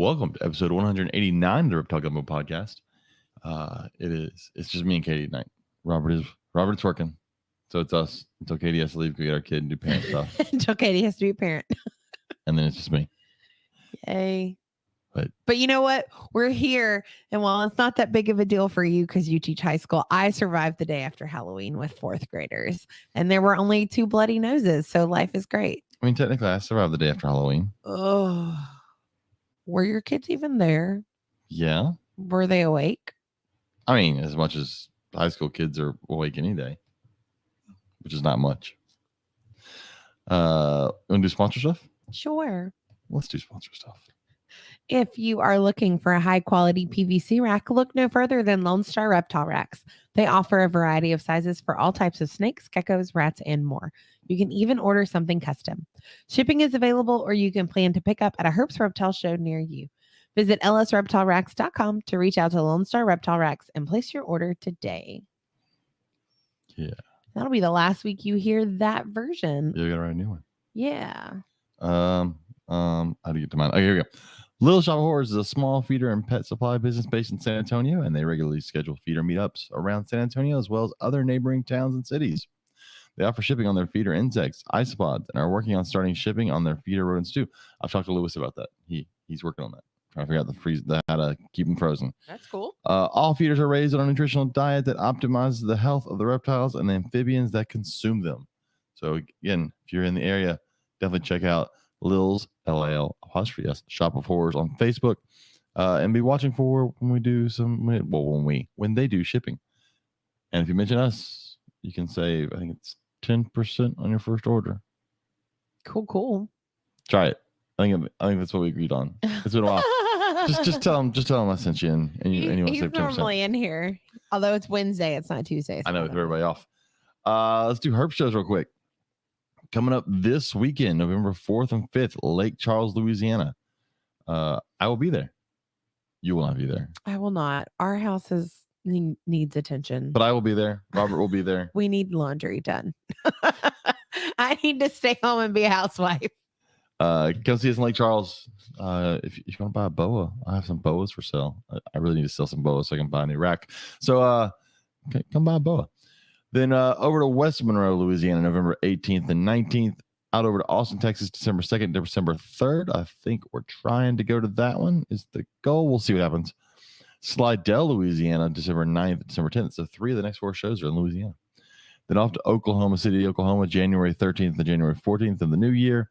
Welcome to episode 189 of the Reptile Gumbo podcast. It's just me and Katie tonight. Robert's working, so it's us until Katie has to leave to get our kid and do parent stuff. Until Katie has to be a parent. And then it's just me. Yay. But you know what? We're here. And while it's not that big of a deal for you because you teach high school, I survived the day after Halloween with fourth graders. And there were only 2 bloody noses. So life is great. I mean, technically, I survived the day after Halloween. Oh. Were your kids even there? Yeah. Were they awake? I mean, as much as high school kids are awake any day, which is not much. Want to do sponsor stuff? Sure. Let's do sponsor stuff. If you are looking for a high quality PVC rack, look no further than Lone Star Reptile Racks. They offer a variety of sizes for all types of snakes, geckos, rats, and more. You can even order something custom. Shipping is available, or you can plan to pick up at a Herbst Reptile show near you. Visit lsreptileracks.com to reach out to Lone Star Reptile Racks and place your order today. Yeah. That'll be the last week you hear that version. You gotta write a new one. Yeah. How do you get to mine? Oh, here we go. Little Shop of Horrors is a small feeder and pet supply business based in San Antonio, and they regularly schedule feeder meetups around San Antonio as well as other neighboring towns and cities. They offer shipping on their feeder insects, isopods, and are working on starting shipping on their feeder rodents too. I've talked to Lewis about that. He's working on that, trying to figure out how to keep them frozen. That's cool. All feeders are raised on a nutritional diet that optimizes the health of the reptiles and the amphibians that consume them. So again, if you're in the area, definitely check out Lil's LAL Shop of Horrors on Facebook, and be watching for when we do when they do shipping. And if you mention us, you can save, I think it's 10% on your first order. Cool. Try it. I think that's what we agreed on. It's been a while. just tell them I sent you in, and you want to He's save 10%. normally in here, although it's Wednesday, it's not Tuesday. So I know, with everybody off. Let's do herb shows real quick. Coming up this weekend, November 4th and 5th, Lake Charles, Louisiana. I will be there. You will not be there. I will not. Our house needs attention. But I will be there. Robert will be there. We need laundry done. I need to stay home and be a housewife. Come see us in Lake Charles. If you want to buy a boa, I have some boas for sale. I really need to sell some boas so I can buy a new rack. So come buy a boa. Then over to West Monroe, Louisiana, November 18th and 19th. Out over to Austin, Texas, December 2nd, December 3rd. I think we're trying to go to that one is the goal. We'll see what happens. Slidell, Louisiana, December 9th, December 10th. So 3 of the next 4 shows are in Louisiana. Then off to Oklahoma City, Oklahoma, January 13th and January 14th of the new year.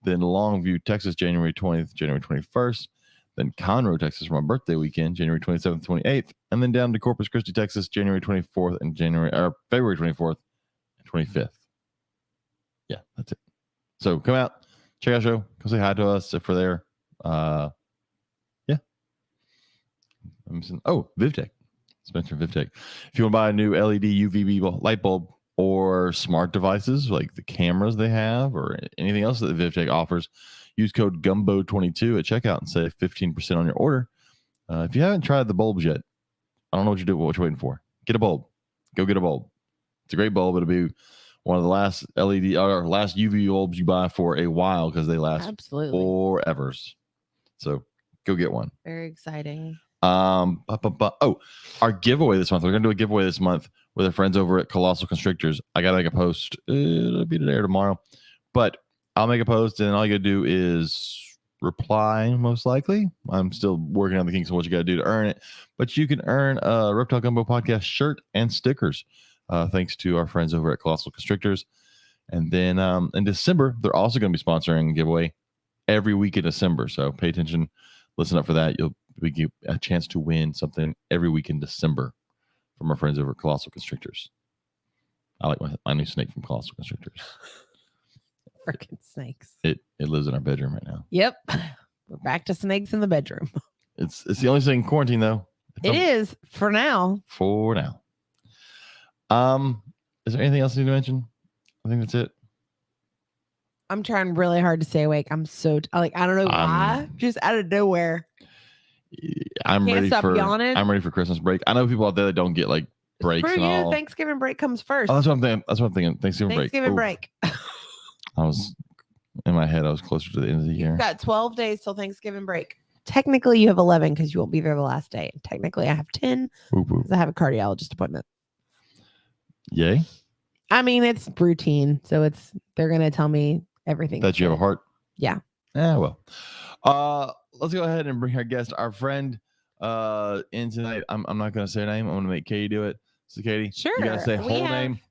Then Longview, Texas, January 20th, January 21st. Then Conroe, Texas, for my birthday weekend, January 27th, 28th. And then down to Corpus Christi, Texas, January 24th and February 24th and 25th. Yeah, that's it. So come out, check out the show, come say hi to us if we're there. Yeah. VivTech. Spencer VivTech. If you want to buy a new LED UVB light bulb or smart devices like the cameras they have or anything else that VivTech offers, use code GUMBO22 at checkout and save 15% on your order. If you haven't tried the bulbs yet, I don't know what you're waiting for. Get a bulb. Go get a bulb. It's a great bulb. It'll be one of the last LED or last UV bulbs you buy for a while because they last forever. So go get one. Very exciting. Our giveaway this month. We're gonna do a giveaway this month with our friends over at Colossal Constrictors. I gotta make a post. It'll be today or tomorrow, but I'll make a post, and all you gotta do is reply, most likely. I'm still working on the kinks of what you gotta do to earn it, but you can earn a Reptile Gumbo podcast shirt and stickers, thanks to our friends over at Colossal Constrictors. And then in December, they're also going to be sponsoring a giveaway every week in December. So pay attention, listen up for that. We get a chance to win something every week in December from our friends over at Colossal Constrictors. I like my new snake from Colossal Constrictors. Freaking snakes. It lives in our bedroom right now. Yep. We're back to snakes in the bedroom. It's the only thing in quarantine though. It is for now. For now. Is there anything else you need to mention? I think that's it. I'm trying really hard to stay awake. I'm so I don't know why. Just out of nowhere. I'm Can't ready stop for yawning. I'm ready for Christmas break. I know people out there that don't get like breaks and all. Thanksgiving break comes first. Oh, that's what I'm thinking. Thanksgiving break. I was in my head. I was closer to the end of the year. You've got 12 days till Thanksgiving break. technically you have 11 because you won't be there the last day. Technically I have 10 because I have a cardiologist appointment. Yay. I mean, it's routine. So they're going to tell me everything. That you have a heart? Yeah. Yeah, well. Let's go ahead and bring our guest, our friend, in tonight. I'm not going to say her name. I'm going to make Katie do it. So, Katie, Sure. you got to say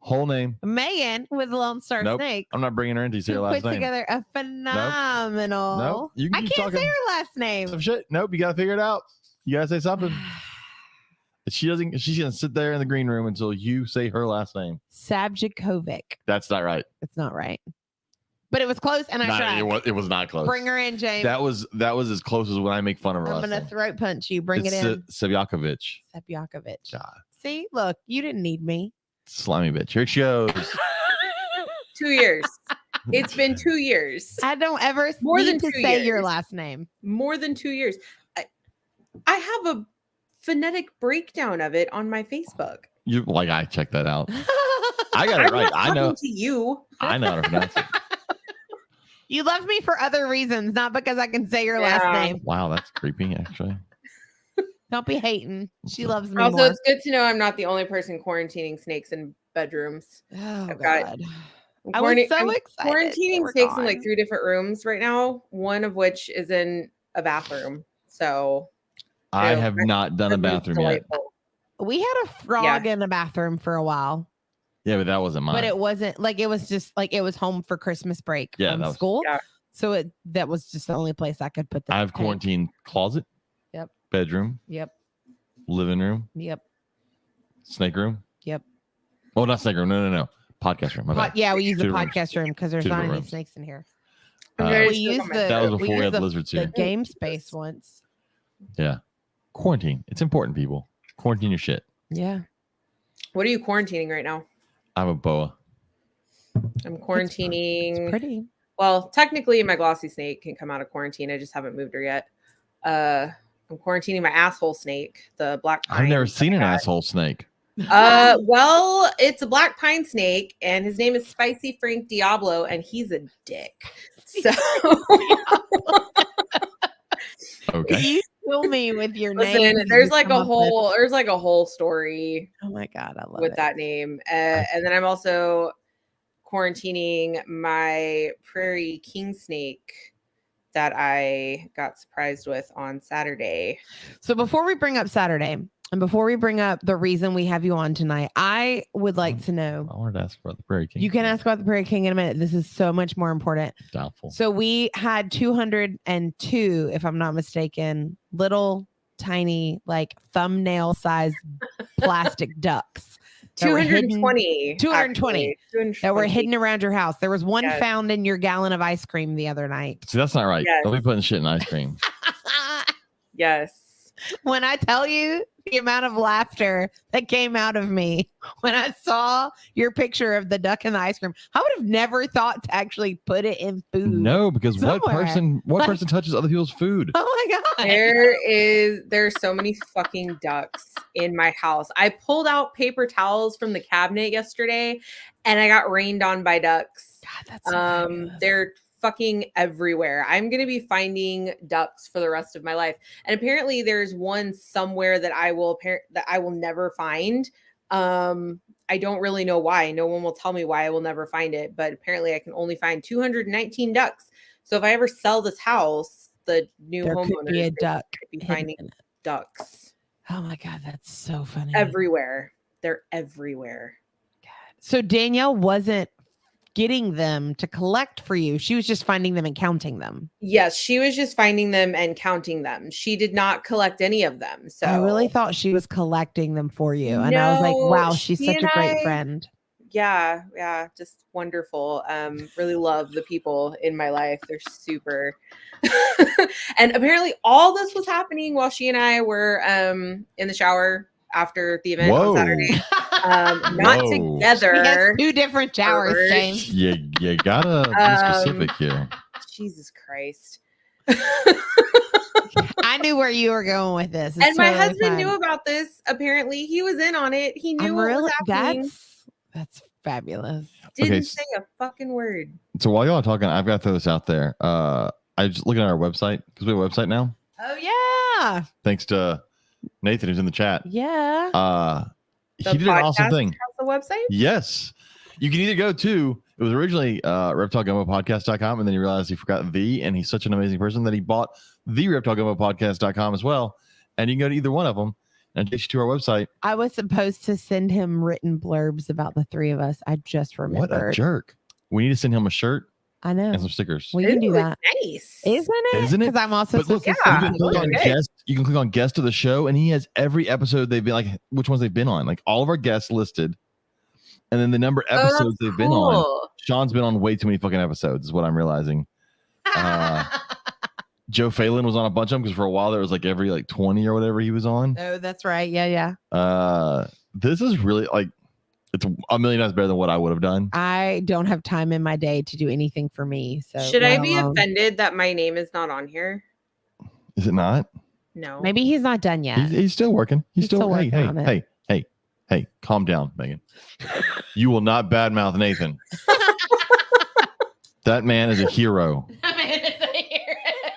whole name. Megan with Lone Star Nope. Snake. I'm not bringing her in until you say her Who last put name. together a phenomenal. Nope. You can I keep can't talking say her last name. some shit. Nope. You got to figure it out. You got to say something. She's going to sit there in the green room until you say her last name. Sabljakovic. That's not right. It's not right. But it was close, and I tried. It was not close. Bring her in, James. That was as close as when I make fun of her. I'm going to throat punch you. Bring it in. Sabljakovic. Sabljakovic. God. See, look, you didn't need me. Slimy bitch. Here she goes. 2 years. It's been 2 years. I don't ever More need than to 2 say your years. last name. More than 2 years. I have a phonetic breakdown of it on my Facebook. You like I checked that out. I got it I'm right. not I know. talking to you. I know how to pronounce it. You love me for other reasons, not because I can say your last Yeah. name. Wow, that's creepy. Actually, Don't be hating. She loves me Also, more. it's good to know I'm not the only person quarantining snakes in bedrooms. Oh, I've got- God. I'm I was so I'm excited. quarantining they were snakes in gone. like 3 different rooms right now. One of which is in a bathroom. So I Ew. have not done a that was bathroom yet. delightful. We had a frog in a bathroom for a while, Yeah, but that wasn't mine. but it wasn't like, it was just like it was home for Christmas break Yeah, from that was- school. Yeah. So that was just the only place I could put the I have tank. quarantine closet. Yep. Bedroom. Yep. Living room. Yep. Snake room. Yep. Oh, not snake room. No. Podcast room. My bad. Yeah, we use the Two rooms. podcast room because there's Two not any rooms. snakes in here. I'm Uh, very We sick used on my the That was throat. before we used had lizards the here. game space once. Yeah. Quarantine. It's important, people. Quarantine your shit. Yeah. What are you quarantining right now? I have a boa. I'm It's quarantining. pretty. Well, technically, my glossy snake can come out of quarantine. I just haven't moved her yet. I'm quarantining my asshole snake, the black pine. I've never seen an asshole snake. Well, it's a black pine snake, and his name is Spicy Frank Diablo, and he's a dick. So Okay. You kill me with your listen, name. there's like a whole story Oh my God, I love with it. that name, and then I'm also quarantining my prairie king snake that I got surprised with on Saturday. So before we bring up Saturday and before we bring up the reason we have you on tonight, I would like to know. I wanted to ask about the Prairie King. You can ask about the Prairie King in a minute. This is so much more important. Doubtful. So we had 202, if I'm not mistaken, little tiny, like thumbnail sized plastic ducks. that were hidden- 220. 220 actually. that were hidden around your house. There was one Yes. found in your gallon of ice cream the other night. See, that's not right. Yes. Don't be putting shit in ice cream. Yes. When I tell you the amount of laughter that came out of me when I saw your picture of the duck and the ice cream, I would have never thought to actually put it in food. No, because what Somewhere. person touches other people's food? Oh my God. There's so many fucking ducks in my house. I pulled out paper towels from the cabinet yesterday and I got rained on by ducks. God, that's so fabulous. They're fucking everywhere. I'm going to be finding ducks for the rest of my life. And apparently there's one somewhere that I will never find. I don't really know why. No one will tell me why I will never find it, but apparently I can only find 219 ducks. So if I ever sell this house, the new There could be a homeowners duck could be hidden finding in it. ducks Oh my God, that's so funny. everywhere. They're everywhere. So Danielle wasn't getting them to collect for you. She was just finding them and counting them. Yes, she was just finding them and counting them. She did not collect any of them. So I really thought she was collecting them for you. And I was like, No, wow, she's she such a and great I- friend. yeah, just wonderful. Really love the people in my life. They're super. And apparently all this was happening while she and I were in the shower after the event on Saturday. Not Whoa. She together. has 2 different showers, Pervert. James. You gotta be specific here. Jesus Christ. I knew where you were going with this. It's And my totally husband fine. knew about this. Apparently, he was in on it. He knew I'm what really was happening. that's fabulous. Didn't Okay, say a fucking word. So while y'all are talking, I've got to throw this out there. I just looking at our website because we have a website now. Oh yeah. Thanks to Nathan, who's in the chat. Yeah. He did an awesome thing. Has the website? Yes. You can either go to, it was originally reptilegumbo-podcast.com, and then he realized he forgot the, and he's such an amazing person that he bought the reptilegumbo-podcast.com as well. And you can go to either one of them and it takes you to our website. I was supposed to send him written blurbs about the three of us. I just remembered. What a jerk. We need to send him a shirt I know. and some stickers. We can do that. Nice. Isn't it? Isn't it? Because I'm also But look, supposed yeah. to you send can click people on Okay. guest. You can click on guest of the show, and he has every episode they've been like, which ones they've been on, like all of our guests listed, and then the number of episodes they've been on. Sean's been on way too many fucking episodes, is what I'm realizing. Joe Phelan was on a bunch of them because for a while there was like every like 20 or whatever he was on. Oh, that's right. Yeah. This is really like, it's a million times better than what I would have done. I don't have time in my day to do anything for me. So Should I let be alone- offended that my name is not on here? Is it not? No. Maybe he's not done yet. He's still working. He's still working on it. Hey, calm down, Megan. You will not badmouth Nathan. That man is a hero.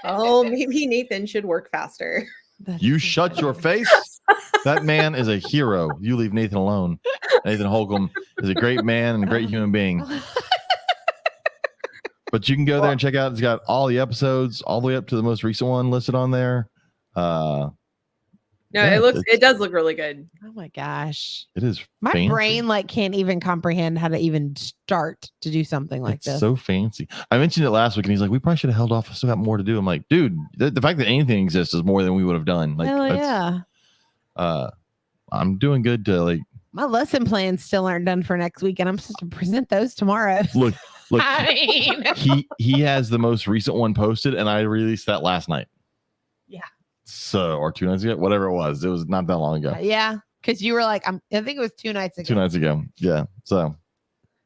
Oh, maybe Nathan should work faster. That's You so shut your funny. face. That man is a hero. You leave Nathan alone. Nathan Holcomb is a great man and a great human being. But you can go there and check out. It's got all the episodes, all the way up to the most recent one listed on there. No, Yeah, it does look really good. Oh my gosh. It is My fancy. brain like can't even comprehend how to even start to do something like It's this. so fancy. I mentioned it last week, and he's like, "We probably should have held off. I still got more to do." I'm like, "Dude, the fact that anything exists is more than we would have done." Like, Hell that's- yeah. I'm doing good to like My lesson plans still aren't done for next week, and I'm supposed to present those tomorrow. look. I mean, He has the most recent one posted, and I released that last night. Yeah. So, or 2 nights ago, whatever it was not that long ago. yeah, because you were like, I think it was 2 nights ago. 2 nights ago. Yeah. So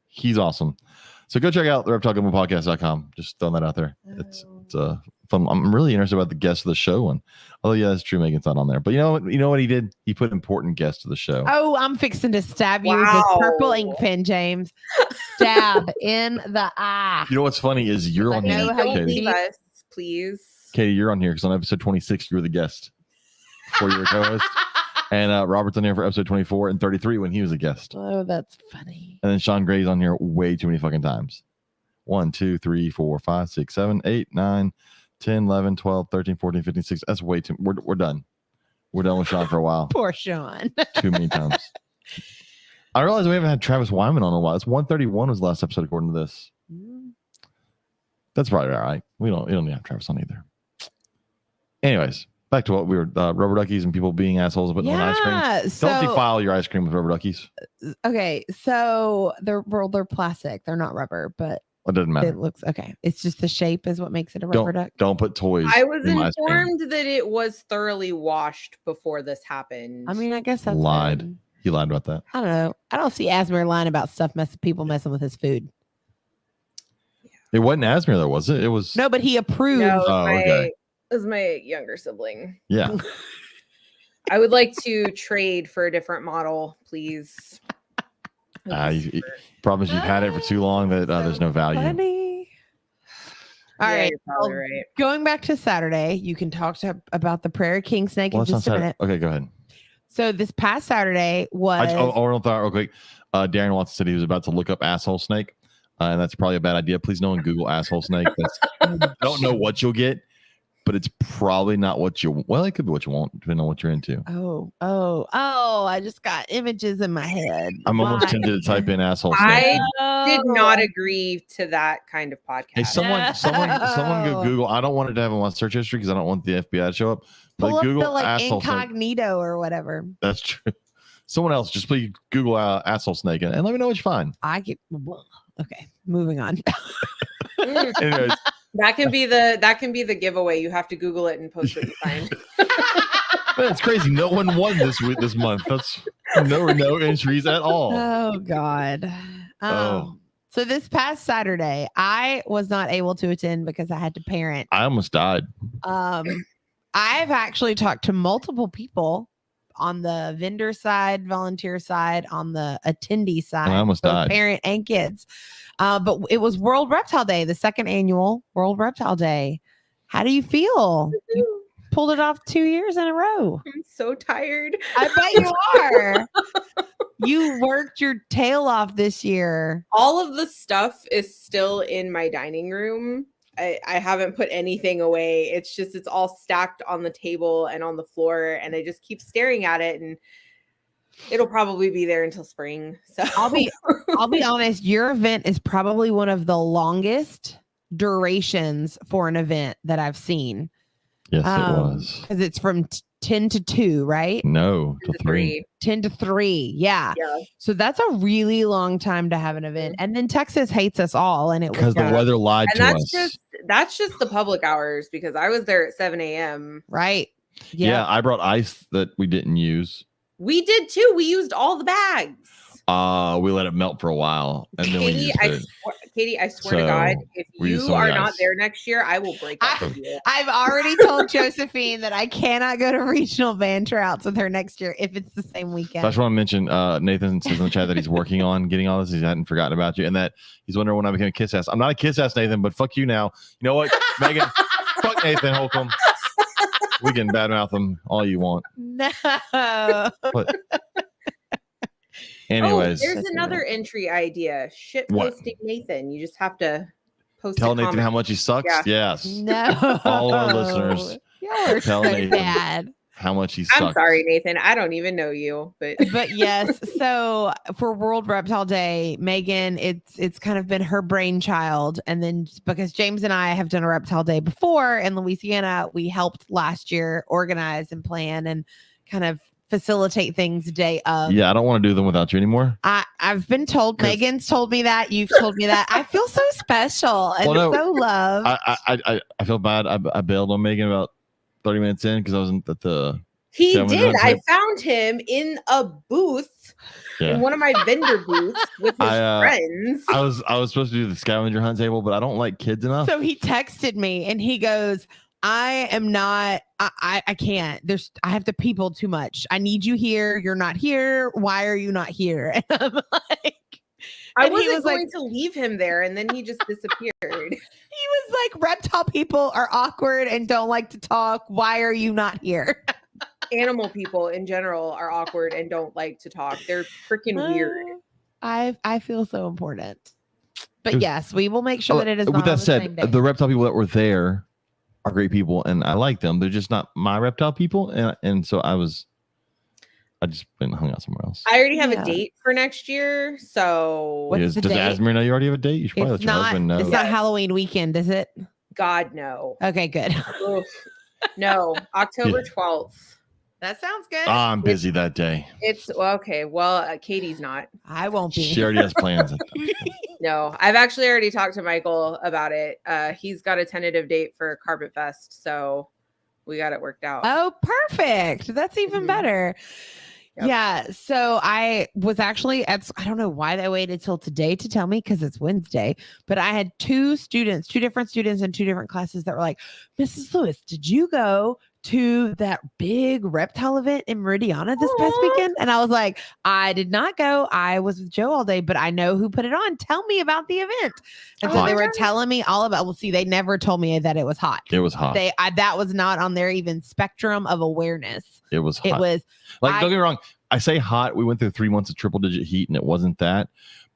he's awesome. So go check out the reptilegumbo-podcast.com. Just throwing that out there. It's fun. I'm really interested about the guest of the show one. Oh yeah, that's true. Megan's not on there. But you know what he did? He put important guests to the show. Oh, I'm fixing to stab you with this purple ink Wow. pen, James. Stab in the eye. You know what's funny is you're I on know here, how you Don't Katie. leave us, please. Katie, you're on here because on episode 26 you were the guest before you were co-host, and Robert's on here for episode 24 and 33 when he was a guest. Oh, that's funny. And then Sean Gray's on here way too many fucking times. 1, 2, 3, 4, 5, 6, 7, 8, 9, 10, 11, 12, 13, 14, 15, 16. That's way too. We're done. We're done with Sean for a while. Poor Sean. Too many times. I realize we haven't had Travis Wyman on in a while. It's 131 was the last episode according to this. That's probably all right. We don't need to have Travis on either. Anyways, back to what we were rubber duckies and people being assholes about on ice cream. Yeah. Don't So defile your ice cream with rubber duckies. okay, so they're plastic. They're not rubber, but It doesn't matter. it looks okay. It's just the shape is what makes it a rubber duck. Don't put toys. I was in my ice cream. informed that it was thoroughly washed before this happened. I mean, I guess that's Lied. good. He lied about that. I don't know. I don't see Asmer lying about people messing with his food. It wasn't Asmir though, was it? It was No, but he approved. No, Oh, okay. it was my younger sibling. yeah. I would like to trade for a different model, please. Problem is you've had it for too long that there's no value. Funny. All Yeah, right. you're probably well, right. Going back to Saturday, you can talk about the prairie king snake Well, in that's not just a Saturday. minute. Okay, go ahead. So this past Saturday was Real quick. Darren Watson said he was about to look up asshole snake, and that's probably a bad idea. Please no one Google asshole snake. That's, I don't know what you'll get, but it's probably not what you. Well, it could be what you want, depending on what you're into. Oh, I just got images in my head. I'm almost Why? tempted to type in asshole snake. I did not agree to that kind of podcast. Hey, someone go No. Google. I don't want it to have them on search history because I don't want the FBI to show up. Pull But up Google the like asshole snake. incognito or whatever. That's true. Someone else, just please Google asshole snake and let me know what you find. I get okay. Moving on. Mm, Anyways, that can be the giveaway. You have to Google it and post what you find. that's crazy. No one won this month. That's no entries at all. Oh God. Oh. So this past Saturday, I was not able to attend because I had to parent. I almost died. I've actually talked to multiple people on the vendor side, volunteer side, on the attendee side, I almost both died. parent and kids. But it was World Reptile Day, the second annual World Reptile Day. How do you feel? You pulled it off 2 years in a row. I'm so tired. I bet you are. You worked your tail off this year. All of the stuff is still in my dining room. I haven't put anything away. It's all stacked on the table and on the floor, and I just keep staring at it, and it'll probably be there until spring. So I'll be honest, your event is probably one of the longest durations for an event that I've seen. Yes, it was. Because it's from 10 to 2, right? No, to 3. 10 to 3. Yeah. So that's a really long time to have an event. And then Texas hates us all. And it was because the weather lied and to that's us. That's just the public hours, because I was there at 7 a.m. Right. Yeah, I brought ice that we didn't use. We did too. We used all the bags. We let it melt for a while, and then we used it. Katie, I swear to God, if you are not there next year, I will break up with you. I've already told Josephine that I cannot go to regional band tryouts with her next year if it's the same weekend. So I just want to mention, Nathan says in the chat that he's working on getting all this. He hadn't forgotten about you, and that he's wondering when I became a kiss ass. I'm not a kiss ass, Nathan, but fuck you now. You know what, Megan? Fuck Nathan Holcomb. We can badmouth him all you want. No. But anyways, there's another entry idea. Shit posting Nathan. You just have to post. Tell Nathan how much he sucks. Yeah. Yes. No. All our listeners. Y'all are Tell so Nathan bad. how much he sucks. I'm sorry, Nathan. I don't even know you, but yes. So for World Reptile Day, Megan, it's kind of been her brainchild, and then because James and I have done a Reptile Day before in Louisiana, we helped last year organize and plan and kind of facilitate things day of. Yeah, I don't want to do them without you anymore. I've been told, Megan's told me that, you've told me that. I feel so special and so loved. I feel bad. I bailed on Megan about 30 minutes in because I wasn't at the. He did. I found him in a booth, in one of my vendor booths with his friends. I was supposed to do the scavenger hunt table, but I don't like kids enough. So he texted me and he goes, I am not, I can't. I have to people too much. I need you here. You're not here. Why are you not here? And I'm like, I wasn't going to leave him there, and then he just disappeared. He was like, reptile people are awkward and don't like to talk. Why are you not here? Animal people in general are awkward and don't like to talk. They're freaking weird. I feel so important. But yes, we will make sure that it is not. With that on the said, same day. the reptile people that were there are great people, and I like them. They're just not my reptile people, and so I just been hung out somewhere else. I already have a date for next year, so does Asmir know you already have a date? You should probably let your husband know. It's not Halloween weekend, is it? God, no. Okay, good. No, October 12th. That sounds good. I'm busy that day. It's okay. Well, Katie's not. I won't be. She already has plans. No, I've actually already talked to Michael about it. He's got a tentative date for Carpet Fest, so we got it worked out. Oh, perfect. That's even better. Yep. Yeah. So I was actually I don't know why they waited till today to tell me, because it's Wednesday, but I had two different students in 2 different classes that were like, Mrs. Lewis, did you go to that big reptile event in Meridiana this past weekend? And I was like, I did not go. I was with Joe all day, but I know who put it on. Tell me about the event. And so they were telling me all about, they never told me that it was hot. It was hot. That was not on their even spectrum of awareness. It was hot. It was like, don't get me wrong. I say hot. We went through 3 months of triple digit heat and it wasn't that,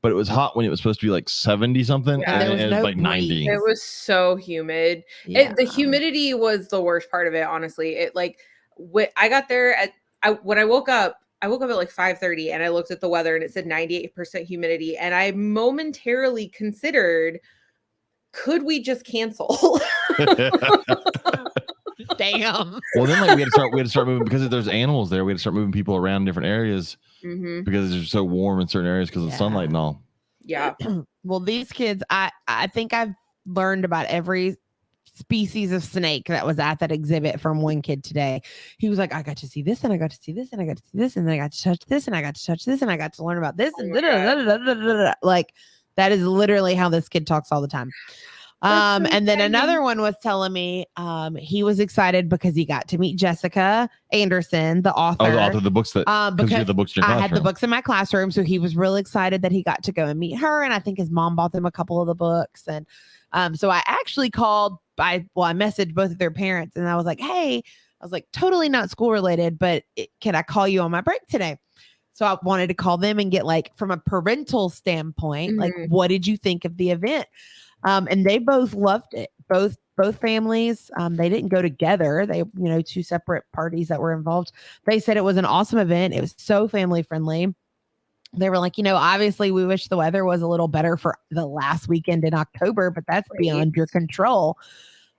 but it was hot when it was supposed to be like 70 something. Yeah, and it was like 90. It was so humid. Yeah. The humidity was the worst part of it. Honestly, I got there when I woke up at like 5:30 and I looked at the weather and it said 98% humidity. And I momentarily considered, could we just cancel? Damn. Well, then we had to start moving because there's animals there. We had to start moving people around different areas because it's so warm in certain areas because of the sunlight and all. Yeah. Well, these kids, I think I've learned about every species of snake that was at that exhibit from one kid today. He was like, I got to see this and I got to see this and I got to see this and then I got to touch this and I got to touch this and I got to learn about this and like that is literally how this kid talks all the time. And then another one was telling me he was excited because he got to meet Jessica Anderson, the author. Oh, the author of the books that because you had the books in your classroom. I had the books in my classroom, so he was really excited that he got to go and meet her. And I think his mom bought them a couple of the books. And so I actually called. I messaged both of their parents, and I was like, "Hey, I was like, totally not school related, but can I call you on my break today? So I wanted to call them and get like from a parental standpoint, like, what did you think of the event? And they both loved it. Both families. They didn't go together. They, two separate parties that were involved. They said it was an awesome event. It was so family friendly. They were like, obviously we wish the weather was a little better for the last weekend in October, but that's beyond your control.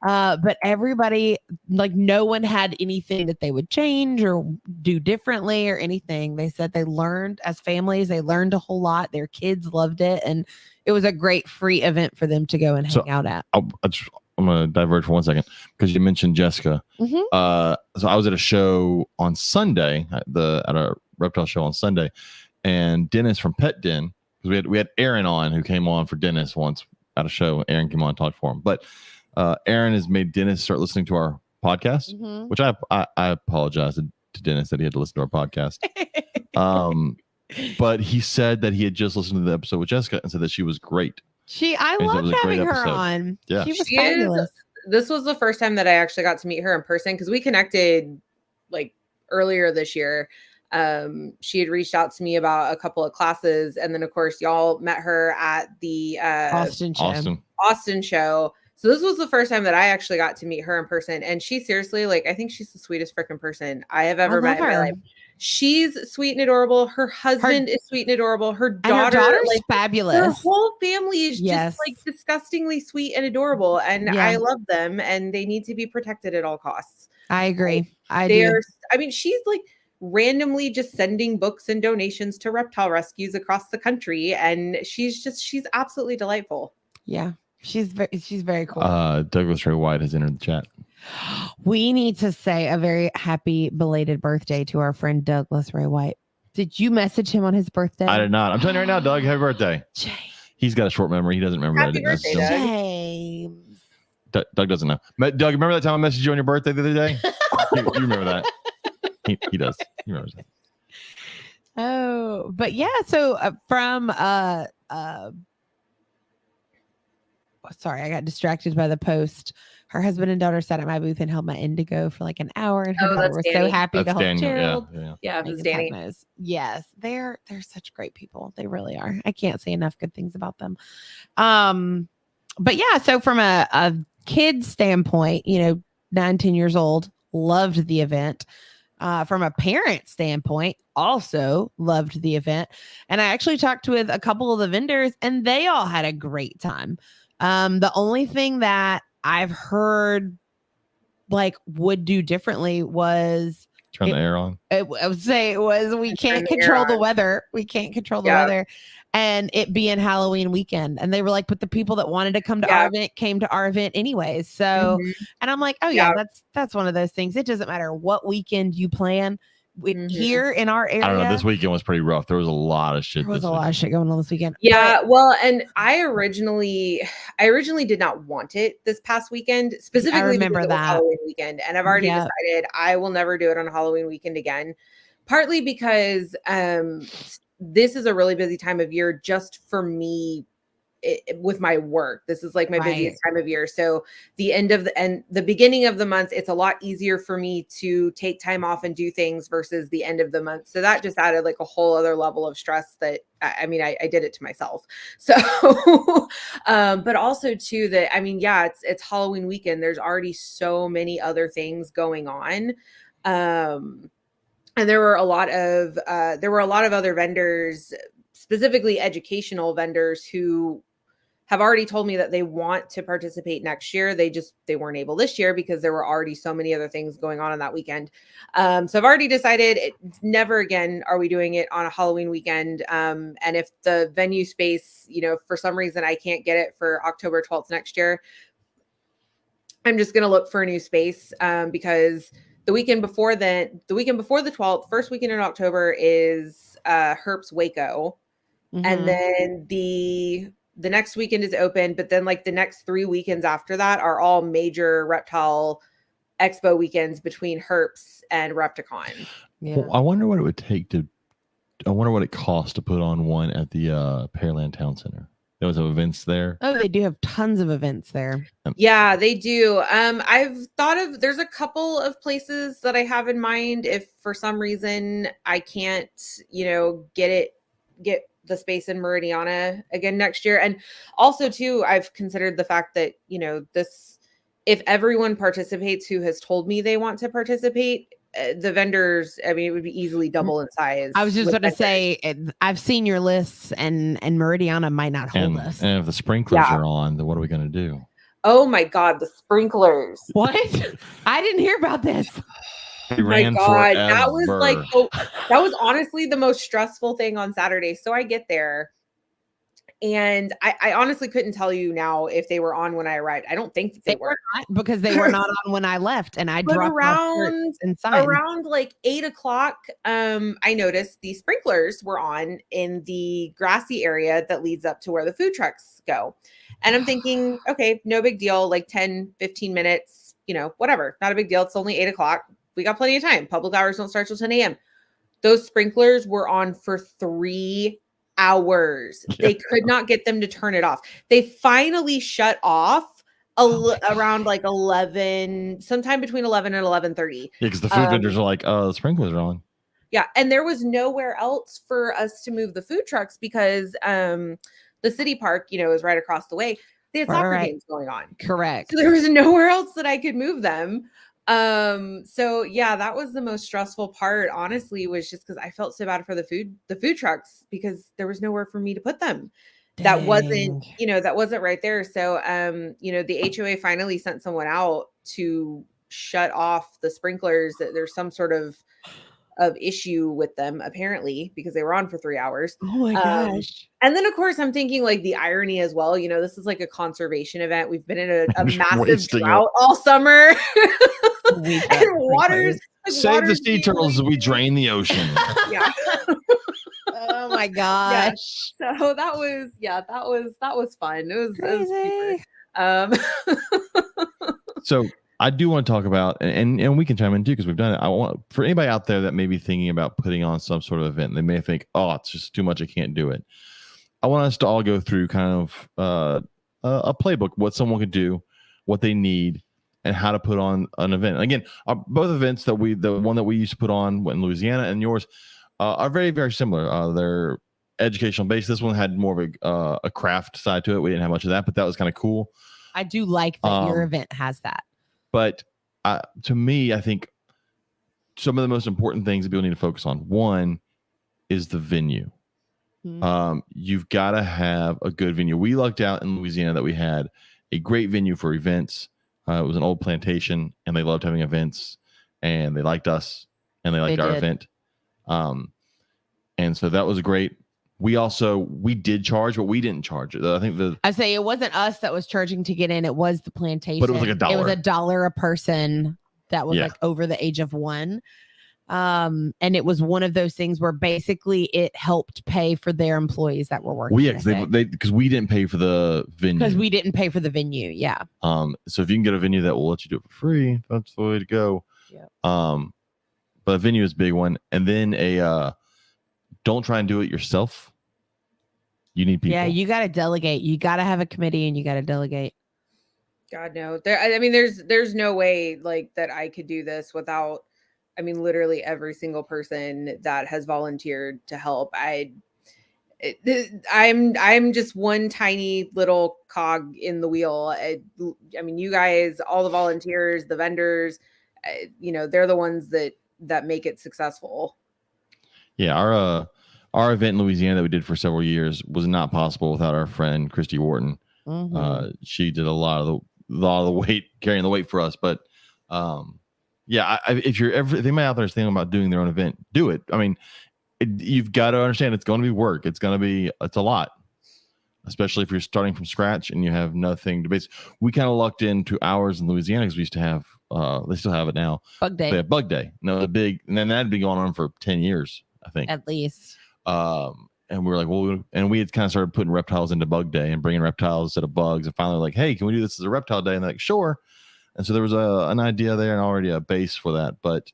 But everybody, like, no one had anything that they would change or do differently or anything. They said they learned as families, they learned a whole lot. Their kids loved it. And it was a great free event for them to go and hang out at. I'm going to diverge for 1 second because you mentioned Jessica. So I was at a show on Sunday, at a reptile show on Sunday, and Dennis from Pet Den, because we had Aaron on, who came on for Dennis once at a show. Aaron came on and talked for him. But Aaron has made Dennis start listening to our podcast, which I apologize to Dennis that he had to listen to our podcast. But he said that he had just listened to the episode with Jessica and said that she was great. I loved having her on. Yeah. She was fabulous. This was the first time that I actually got to meet her in person, because we connected like earlier this year. She had reached out to me about a couple of classes, and then of course y'all met her at the Austin show. So this was the first time that I actually got to meet her in person, and she seriously, like, I think she's the sweetest freaking person I have ever met in my life. She's sweet and adorable. Her husband is sweet and adorable. Her daughter's like, fabulous. Her whole family is just like disgustingly sweet and adorable, and I love them, and they need to be protected at all costs. I agree. I mean, she's like randomly just sending books and donations to reptile rescues across the country, and she's absolutely delightful. Yeah. She's very cool. Douglas Ray White has entered the chat. We need to say a very happy belated birthday to our friend Douglas Ray White. Did you message him on his birthday? I did not. I'm telling you right now, Doug, happy birthday. James. He's got a short memory. He doesn't remember happy that. Birthday, James. Doug doesn't know. Doug, remember that time I messaged you on your birthday the other day? you remember that? He does. He remembers that. Oh, but yeah. So from sorry, I got distracted by the post. Her husband and daughter sat at my booth and held my indigo for like an hour, and her daughter was so happy to hold Gerald. Yeah, it was Danny. Yes, they're such great people. They really are. I can't say enough good things about them. But yeah, so from a kid standpoint, 9-10 years old, loved the event. From a parent standpoint, also loved the event. And I actually talked with a couple of the vendors, and they all had a great time. The only thing that I've heard like would do differently was turn the air on. I would say it was we can't control the weather. We can't control the weather, and it being Halloween weekend. And they were like, but the people that wanted to come to our event came to our event anyways. So, and I'm like, oh yeah, that's one of those things. It doesn't matter what weekend you plan. Here in our area, I don't know. This weekend was pretty rough. There was a lot of shit. There was a lot of shit going on this weekend. Yeah, well, and I originally did not want it this past weekend, specifically. I remember that Halloween weekend, and I've already decided I will never do it on a Halloween weekend again. Partly because this is a really busy time of year just for me. With my work, this is like my busiest time of year. So the beginning of the month, it's a lot easier for me to take time off and do things versus the end of the month. So that just added like a whole other level of stress that I did it to myself. So, but also too that, it's Halloween weekend. There's already so many other things going on. And there were a lot of other vendors, specifically educational vendors, who have already told me that they want to participate next year. They weren't able this year because there were already so many other things going on that weekend. So I've already decided never again are we doing it on a Halloween weekend. And if the venue space, for some reason I can't get it for October 12th next year, I'm just going to look for a new space because the weekend before the 12th, first weekend in October is Herp's Waco. And then the next weekend is open, but then like the next 3 weekends after that are all major reptile expo weekends between Herps and Repticon. Yeah. Well, I wonder what it costs to put on one at the Pearland Town Center. They always have events there. Oh, they do have tons of events there. Yeah, they do. I've thought of, there's a couple of places that I have in mind if for some reason I can't, get the space in Meridiana again next year. And also too, I've considered the fact that, if everyone participates who has told me they want to participate, the vendors, I mean, it would be easily double in size. I was just with going to vendors. say, I've seen your lists, and Meridiana might not hold us. And if the sprinklers are on, then what are we going to do? Oh my God, the sprinklers. What? I didn't hear about this. They My ran God, that was forever. that was honestly the most stressful thing on Saturday. So I get there and I honestly couldn't tell you now if they were on when I arrived. I don't think that they were. Not, because they were not on when I left, and I dropped around inside. Around like 8:00, I noticed the sprinklers were on in the grassy area that leads up to where the food trucks go. And I'm thinking, okay, no big deal, like 10, 15 minutes, whatever, not a big deal. It's only 8:00. We got plenty of time. Public hours don't start till 10 a.m. Those sprinklers were on for 3 hours. They could not get them to turn it off. They finally shut off around like 11, sometime between 11 and 11:30. Yeah, because the food vendors are like, the sprinklers are on. Yeah, and there was nowhere else for us to move the food trucks because the city park, is right across the way. They had soccer games going on. Correct. So there was nowhere else that I could move them. So yeah, that was the most stressful part, honestly, was just because I felt so bad for the food trucks because there was nowhere for me to put them. Dang. That wasn't right there. So the HOA finally sent someone out to shut off the sprinklers. That there's some sort of issue with them apparently because they were on for 3 hours. Oh my gosh. And then of course I'm thinking like the irony as well, this is like a conservation event. We've been in a massive drought all summer. And water's save the sea turtles as we drain the ocean. Yeah. Oh my gosh. Yeah. So that was fun. It was Crazy. So I do want to talk about, and we can chime in too because we've done it. I want for anybody out there that may be thinking about putting on some sort of event, they may think, "Oh, it's just too much. I can't do it." I want us to all go through kind of a playbook, what someone could do, what they need, and how to put on an event. And again, both events the one that we used to put on in Louisiana and yours are very, very similar. They're educational based. This one had more of a craft side to it. We didn't have much of that, but that was kind of cool. I do like that your event has that. But to me, I think some of the most important things that people need to focus on, one is the venue. Mm-hmm. You've got to have a good venue. We lucked out in Louisiana that we had a great venue for events. It was an old plantation, and they loved having events, and they liked us, and they liked our event. And so that was great. We did charge, but we didn't charge it. I think I say it wasn't us that was charging to get in. It was the plantation. But it was like $1. It was $1 a person that was like over the age of 1. And it was one of those things where basically it helped pay for their employees that were working. Because we didn't pay for the venue. Because we didn't pay for the venue. Yeah. So if you can get a venue that will let you do it for free, that's the way to go. Yeah. But a venue is a big one. And then don't try and do it yourself. You need people. Yeah, you got to delegate. You got to have a committee and you got to delegate. God, no. There's no way like that I could do this without, literally every single person that has volunteered to help. I'm just one tiny little cog in the wheel. You guys, all the volunteers, the vendors, they're the ones that make it successful. Yeah, our event in Louisiana that we did for several years was not possible without our friend Christy Wharton. Mm-hmm. She did a lot of the weight, carrying the weight for us. But if anybody out there is thinking about doing their own event, do it. You've got to understand it's going to be work. It's a lot, especially if you're starting from scratch and you have nothing to base. We kind of lucked into ours in Louisiana because we used to have, they still have it now. Bug Day. They have Bug Day. No, and then that'd be going on for 10 years, I think. At least. And we were like, and we had kind of started putting reptiles into Bug Day and bringing reptiles instead of bugs. And finally, like, hey, can we do this as a reptile day? And they're like, sure. And so there was an idea there and already a base for that. But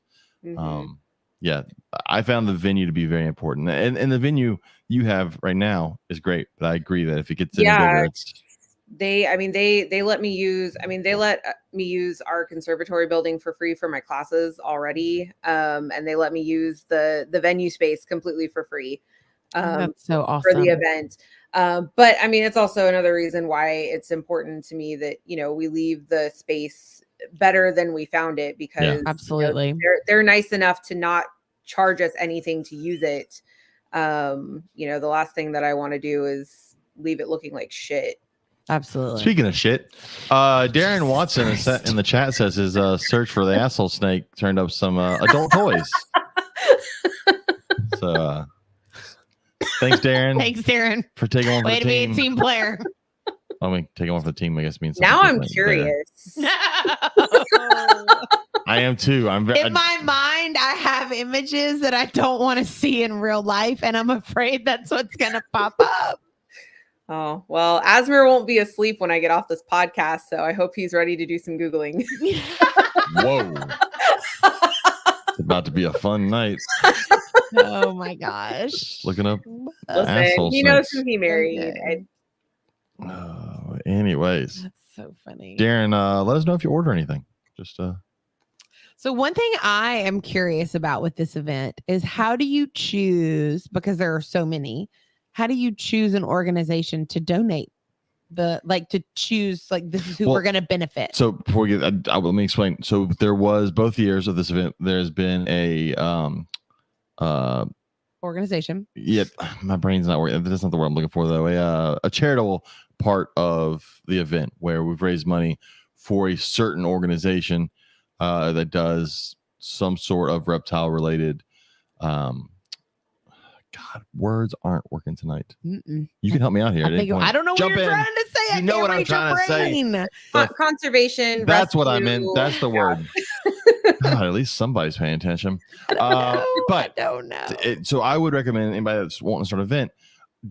yeah, I found the venue to be very important, and the venue you have right now is great. But I agree that if it gets any bigger, it's they let me use our conservatory building for free for my classes already, and they let me use the venue space completely for free That's so for the awesome. event. But I mean, it's also another reason why it's important to me that we leave the space better than we found it, because Absolutely. they're nice enough to not charge us anything to use it. The last thing that I want to do is leave it looking like shit. Absolutely. Speaking of shit, Darren Watson Christ. in the chat says his search for the asshole snake turned up some adult toys. So thanks, Darren. Thanks, Darren. For taking one for Way the to be team. a team player. I mean, taking one for the team, I guess means Now I'm something different there. curious. I am too. I'm very In my mind, I have images that I don't want to see in real life, and I'm afraid that's what's gonna pop up. Oh, well, Asmer won't be asleep when I get off this podcast, so I hope he's ready to do some Googling. Whoa. It's about to be a fun night. Oh my gosh. Just looking up Listen, asshole he knows snakes. who he married. Okay. Anyways, That's so funny. Darren, let us know if you order anything. Just So one thing I am curious about with this event is how do you choose, because there are so many, how do you choose an organization to donate to choose this is who we're going to benefit? So before we get, let me explain. So there was both years of this event. There's been a organization. Yeah, my brain's not working. That's not the word I'm looking for though. A charitable part of the event where we've raised money for a certain organization that does some sort of reptile related. God, words aren't working tonight. Mm-mm. You can help me out here. I don't know what you're trying to say. You know what I'm trying to say. Conservation. That's rescue. what I meant. That's the word. God, at least somebody's paying attention. But I don't know. So I would recommend anybody that's wanting to start an event,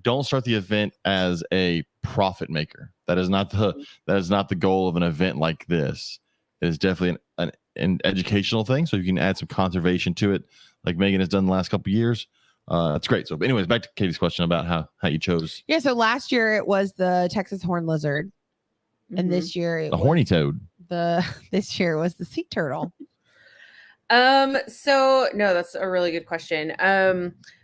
don't start the event as a profit maker. That is not the goal of an event like this. It is definitely an educational thing. So you can add some conservation to it, like Megan has done the last couple of years. That's great. So, anyways, back to Katie's question about how you chose. Yeah. So last year it was the Texas horn lizard, and this year it the was horny toad. This year was the sea turtle. So no, that's a really good question.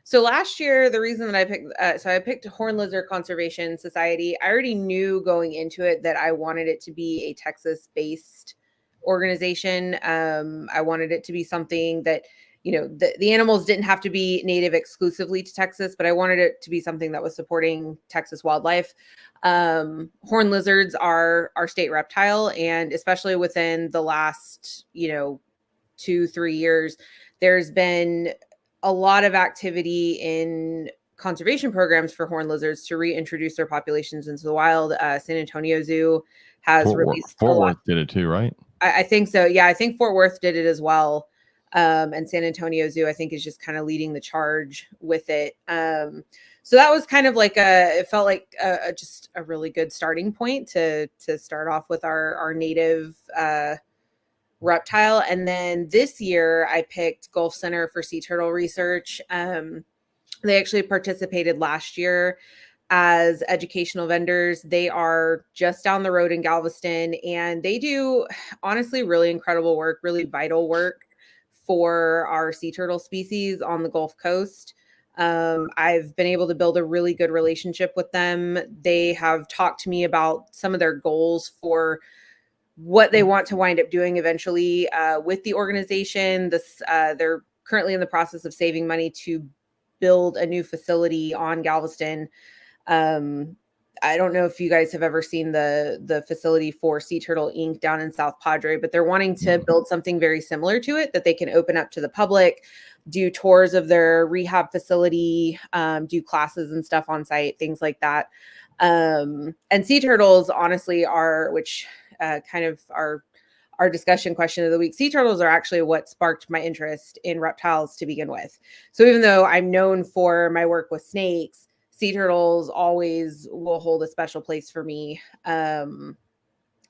So last year, the reason that I picked Horn Lizard Conservation Society. I already knew going into it that I wanted it to be a Texas-based organization. I wanted it to be something that, the animals didn't have to be native exclusively to Texas, but I wanted it to be something that was supporting Texas wildlife. Horn lizards are our state reptile, and especially within the last, 2-3 years, there's been a lot of activity in conservation programs for horned lizards to reintroduce their populations into the wild. San Antonio Zoo has released Fort Worth did it too, right? I think so. Yeah, I think Fort Worth did it as well. And San Antonio Zoo, I think, is just kind of leading the charge with it. So that was kind of it felt like just a really good starting point to start off with our native reptile. And then this year I picked Gulf Center for Sea Turtle Research. They actually participated last year as educational vendors. They are just down the road in Galveston, and they do honestly really incredible work, really vital work for our sea turtle species on the Gulf Coast. I've been able to build a really good relationship with them. They have talked to me about some of their goals for what they want to wind up doing eventually with the organization. They're currently in the process of saving money to build a new facility on Galveston. I don't know if you guys have ever seen the facility for Sea Turtle Inc. down in South Padre, but they're wanting to build something very similar to it that they can open up to the public, do tours of their rehab facility, do classes and stuff on site, things like that. And sea turtles, honestly, which kind of our discussion question of the week. Sea turtles are actually what sparked my interest in reptiles to begin with. So even though I'm known for my work with snakes, sea turtles always will hold a special place for me.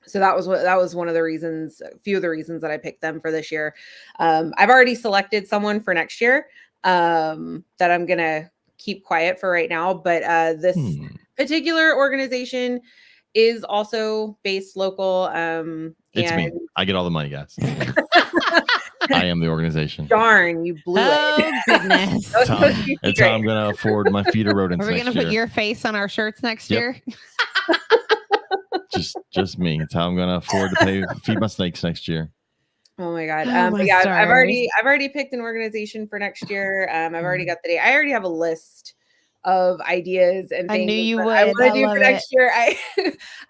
So that was one of the reasons, a few of the reasons that I picked them for this year. I've already selected someone for next year that I'm gonna keep quiet for right now. But this particular organization is also based local. It's me. I get all the money, guys. I am the organization. Darn, you blew it. Oh, goodness. That's how I'm going to afford my feeder rodents. Are we going to put your face on our shirts next year? Just me. It's how I'm going to afford to feed my snakes next year. Oh my God. my yeah, stars. I've already picked an organization for next year. I've already got the date. I already have a list of ideas and things. I knew you would. I want to do love for next it. year.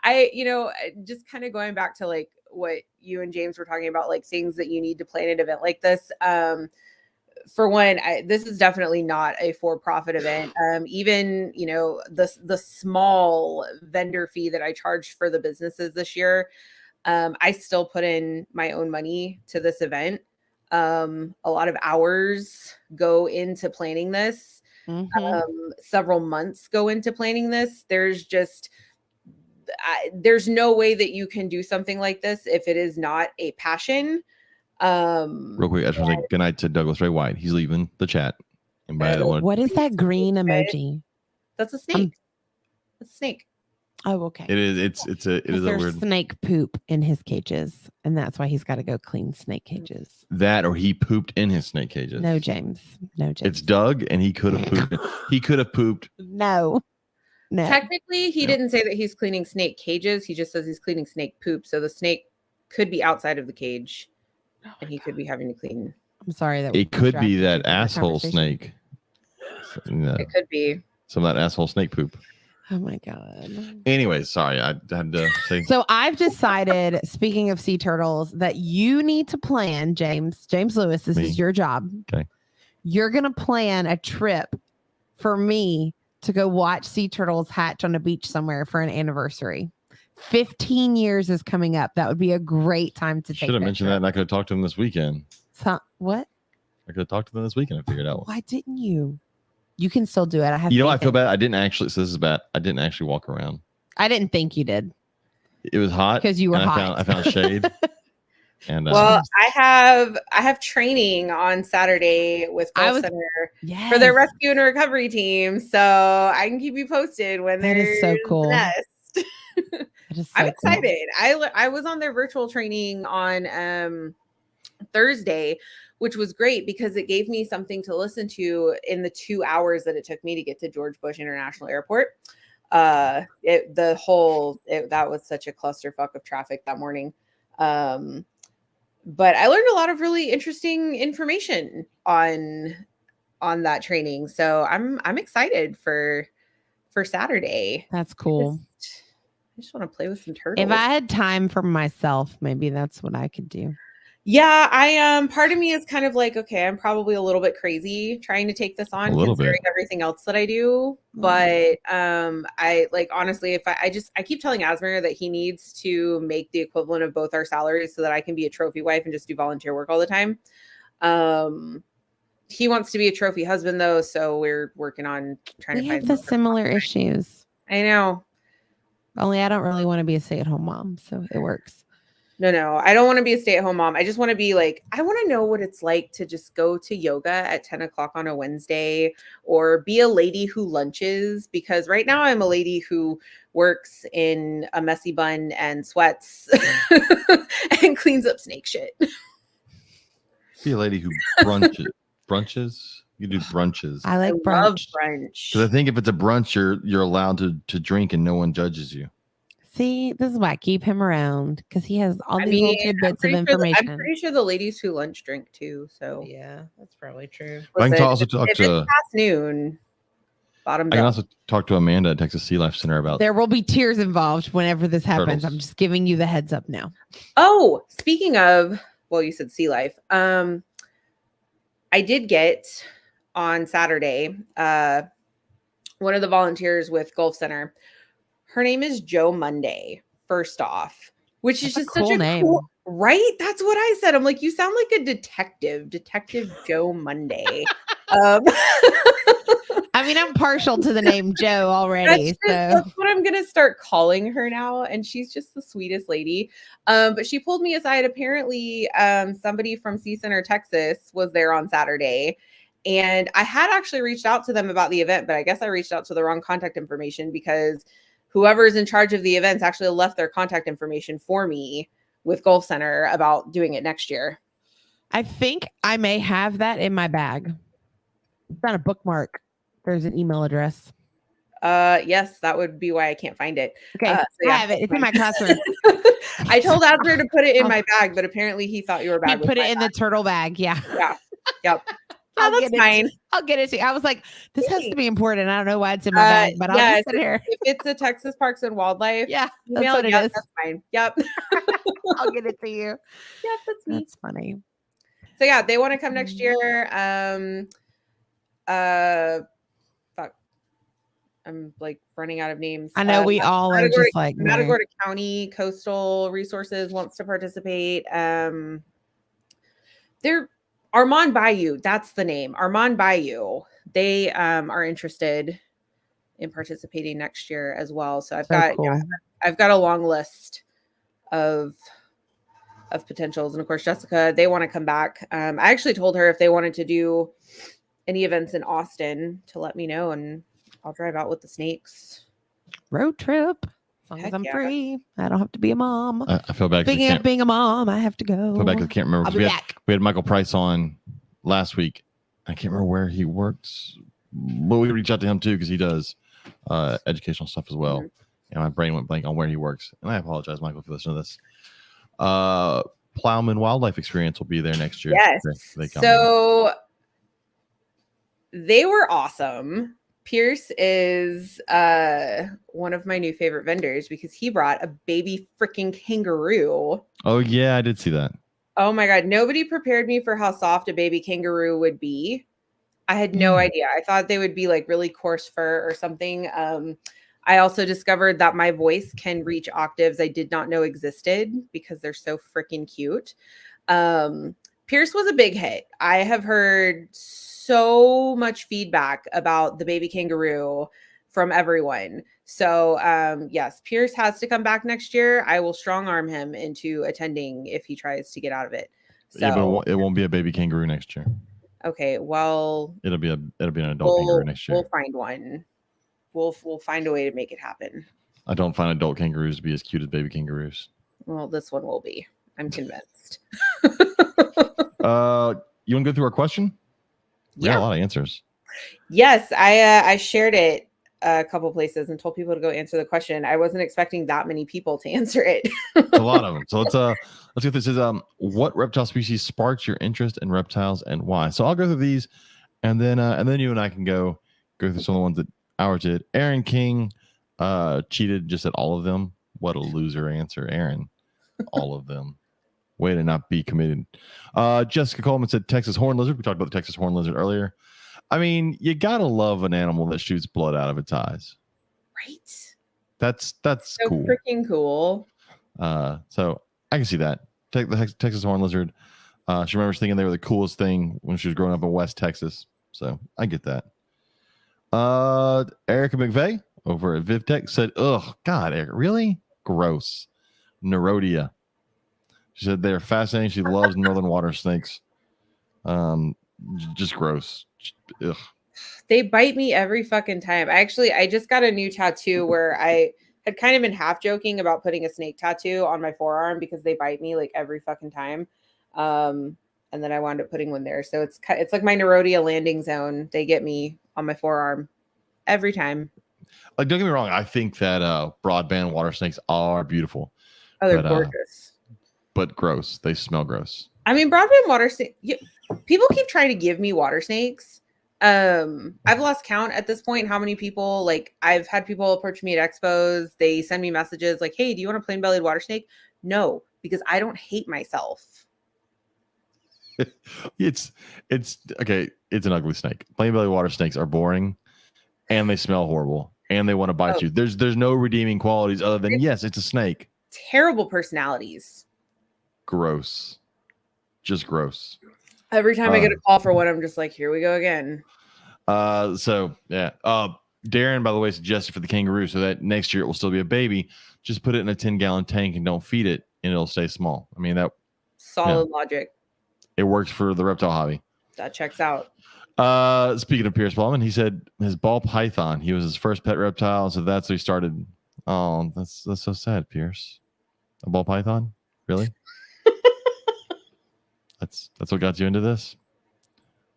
I just kind of going back to like what you and James were talking about, like things that you need to plan an event like this. For one, this is definitely not a for-profit event. Even, the small vendor fee that I charged for the businesses this year, I still put in my own money to this event. A lot of hours go into planning this. Several months go into planning this. There's no way that you can do something like this if it is not a passion. Real quick, I just want to say good night to Douglas Ray White. He's leaving the chat. What is that green emoji? That's a snake. That's a snake. Oh, okay. It is. It is a weird snake poop in his cages, and that's why he's got to go clean snake cages. That, or he pooped in his snake cages. No, James. It's Doug, and he could have pooped. He could have pooped. No. Technically, he didn't say that he's cleaning snake cages. He just says he's cleaning snake poop. So the snake could be outside of the cage, and he could be having to clean. I'm sorry that it could be that asshole snake. It could be some of that asshole snake poop. Oh my God. Anyways, sorry, I had to say. So I've decided, speaking of sea turtles, that you need to plan, James Lewis, this is your job. Okay. You're going to plan a trip for me to go watch sea turtles hatch on a beach somewhere for an anniversary. 15 years is coming up. That would be a great time to take. Should have mentioned that, and I could have talked to them this weekend. So, what? I could have talked to them this weekend and figured out. Why didn't you? You can still do it. I have. I feel bad. I didn't actually. So this is bad. I didn't actually walk around. I didn't think you did. It was hot because you were hot. I found shade. And well, I have training on Saturday with Gulf Center for their rescue and recovery team, so I can keep you posted when there's so cool. Nest. I'm excited. I was on their virtual training on Thursday, which was great because it gave me something to listen to in the 2 hours that it took me to get to George Bush International Airport. That was such a clusterfuck of traffic that morning. But I learned a lot of really interesting information on that training. So I'm excited for Saturday. That's cool. I just want to play with some turtles. If I had time for myself, maybe that's what I could do. Yeah, I part of me is kind of like, okay, I'm probably a little bit crazy trying to take this on considering everything else that I do. But I like honestly, if I keep telling Asmer that he needs to make the equivalent of both our salaries so that I can be a trophy wife and just do volunteer work all the time. He wants to be a trophy husband though, so we're working on trying to find. We have the similar issues. I know. Only I don't really want to be a stay-at-home mom, so it works. No, I don't want to be a stay-at-home mom. I just want to be like, I want to know what it's like to just go to yoga at 10 o'clock on a Wednesday or be a lady who lunches, because right now I'm a lady who works in a messy bun and sweats and cleans up snake shit. Be a lady who brunches. You do brunches. I like brunch. Because I think if it's a brunch, you're allowed to drink and no one judges you. See, this is why I keep him around, because he has all these little tidbits of information. I'm pretty sure the ladies who lunch drink too. So yeah, that's probably true. I can also talk to it's past noon. I can also talk to Amanda at Texas Sea Life Center about. There will be tears involved whenever this happens. Turtles. I'm just giving you the heads up now. Oh, speaking of, well, you said Sea Life. I did get on Saturday one of the volunteers with Gulf Center. Her name is Joe Monday, first off, which is just such a name. Cool, right? That's what I said. I'm like, you sound like a detective, Detective Joe Monday. I I mean, I'm partial to the name Joe already. That's what I'm gonna start calling her now, and she's just the sweetest lady. But she pulled me aside. Apparently, somebody from C Center, Texas, was there on Saturday, and I had actually reached out to them about the event, but I guess I reached out to the wrong contact information because whoever's in charge of the events actually left their contact information for me with Golf Center about doing it next year. I think I may have that in my bag. It's not a bookmark. There's an email address. Yes, that would be why I can't find it. Okay, I have it. It's in my classroom. I told Asper to put it in my bag, but apparently he thought your bag. He put it in the turtle bag. Yeah. Yeah. Yep. That's fine. I'll get it to you. I was like, this has to be important. I don't know why it's in my bag, but I'll just sit here. If it's the Texas Parks and Wildlife, yeah, that's what it is. That's fine. Yep. I'll get it to you. Yep, that's me. That's funny. So yeah, they want to come next year. Fuck. I'm like running out of names. I know we all are just like Matagorda County Coastal Resources wants to participate. They're Armand Bayou, that's the name. Armand Bayou. They are interested in participating next year as well. So I've got a long list of potentials. And of course, Jessica, they want to come back. I actually told her if they wanted to do any events in Austin to let me know, and I'll drive out with the snakes. Road trip. As long as I'm free, I don't have to be a mom. I feel bad. Speaking of being a mom, I have to go. I feel bad because I can't remember. I'll be back. We had Michael Price on last week. I can't remember where he works, but we reached out to him too because he does educational stuff as well. And my brain went blank on where he works. And I apologize, Michael, if you listen to this. Plowman Wildlife Experience will be there next year. Yes. So they were awesome. Pierce is one of my new favorite vendors because he brought a baby freaking kangaroo. Oh, yeah, I did see that. Oh, my God. Nobody prepared me for how soft a baby kangaroo would be. I had no idea. I thought they would be like really coarse fur or something. I also discovered that my voice can reach octaves I did not know existed because they're so freaking cute. Pierce was a big hit. I have heard so much feedback about the baby kangaroo from everyone. So yes, Pierce has to come back next year. I will strong arm him into attending if he tries to get out of it. So yeah, but it won't be a baby kangaroo next year. Okay, well, it'll be an adult kangaroo next year. We'll find one. We'll find a way to make it happen. I don't find adult kangaroos to be as cute as baby kangaroos. Well, this one will be. I'm convinced. You want to go through our question? We got a lot of answers. Yes, I shared it a couple places and told people to go answer the question. I wasn't expecting that many people to answer it. A lot of them. So let's get this. Is what reptile species sparks your interest in reptiles and why? So I'll go through these, and then you and I can go through some of the ones that ours did. Aaron King cheated just at all of them. What a loser answer, Aaron. All of them. Way to not be committed. Jessica Coleman said Texas horn lizard. We talked about the Texas horn lizard earlier. I mean, you gotta love an animal that shoots blood out of its eyes. Right. That's so cool. Freaking cool. So I can see that. Take the Texas horn lizard. She remembers thinking they were the coolest thing when she was growing up in West Texas. So I get that. Erica McVeigh over at VivTech said, "Ugh, God, Eric, really gross. Neurodia." She said they're fascinating. She loves northern water snakes. Just gross. Ugh. They bite me every fucking time. I just got a new tattoo where I had kind of been half joking about putting a snake tattoo on my forearm because they bite me like every fucking time. And then I wound up putting one there. So it's like my Neurodia landing zone. They get me on my forearm every time. Like, don't get me wrong. I think that broadband water snakes are beautiful. Oh, they're gorgeous. But gross. They smell gross. I mean, broadband water snake. People keep trying to give me water snakes. I've lost count at this point how many people, like, I've had people approach me at expos. They send me messages like, "Hey, do you want a plain bellied water snake?" No, because I don't hate myself. It's okay. It's an ugly snake. Plain bellied water snakes are boring, and they smell horrible, and they want to bite you. There's no redeeming qualities other than yes, it's a snake. Terrible personalities. Gross. Just gross. Every time I get a call for one, I'm just like, here we go again. So yeah. Darren, by the way, suggested for the kangaroo so that next year it will still be a baby. Just put it in a 10-gallon tank and don't feed it, and it'll stay small. I mean, that Solid logic. it works for the reptile hobby. That checks out. Speaking of Pierce Ballman, he said his ball python. He was his first pet reptile, so that's what he started. Oh, that's so sad, Pierce. A ball python, really? that's what got you into this.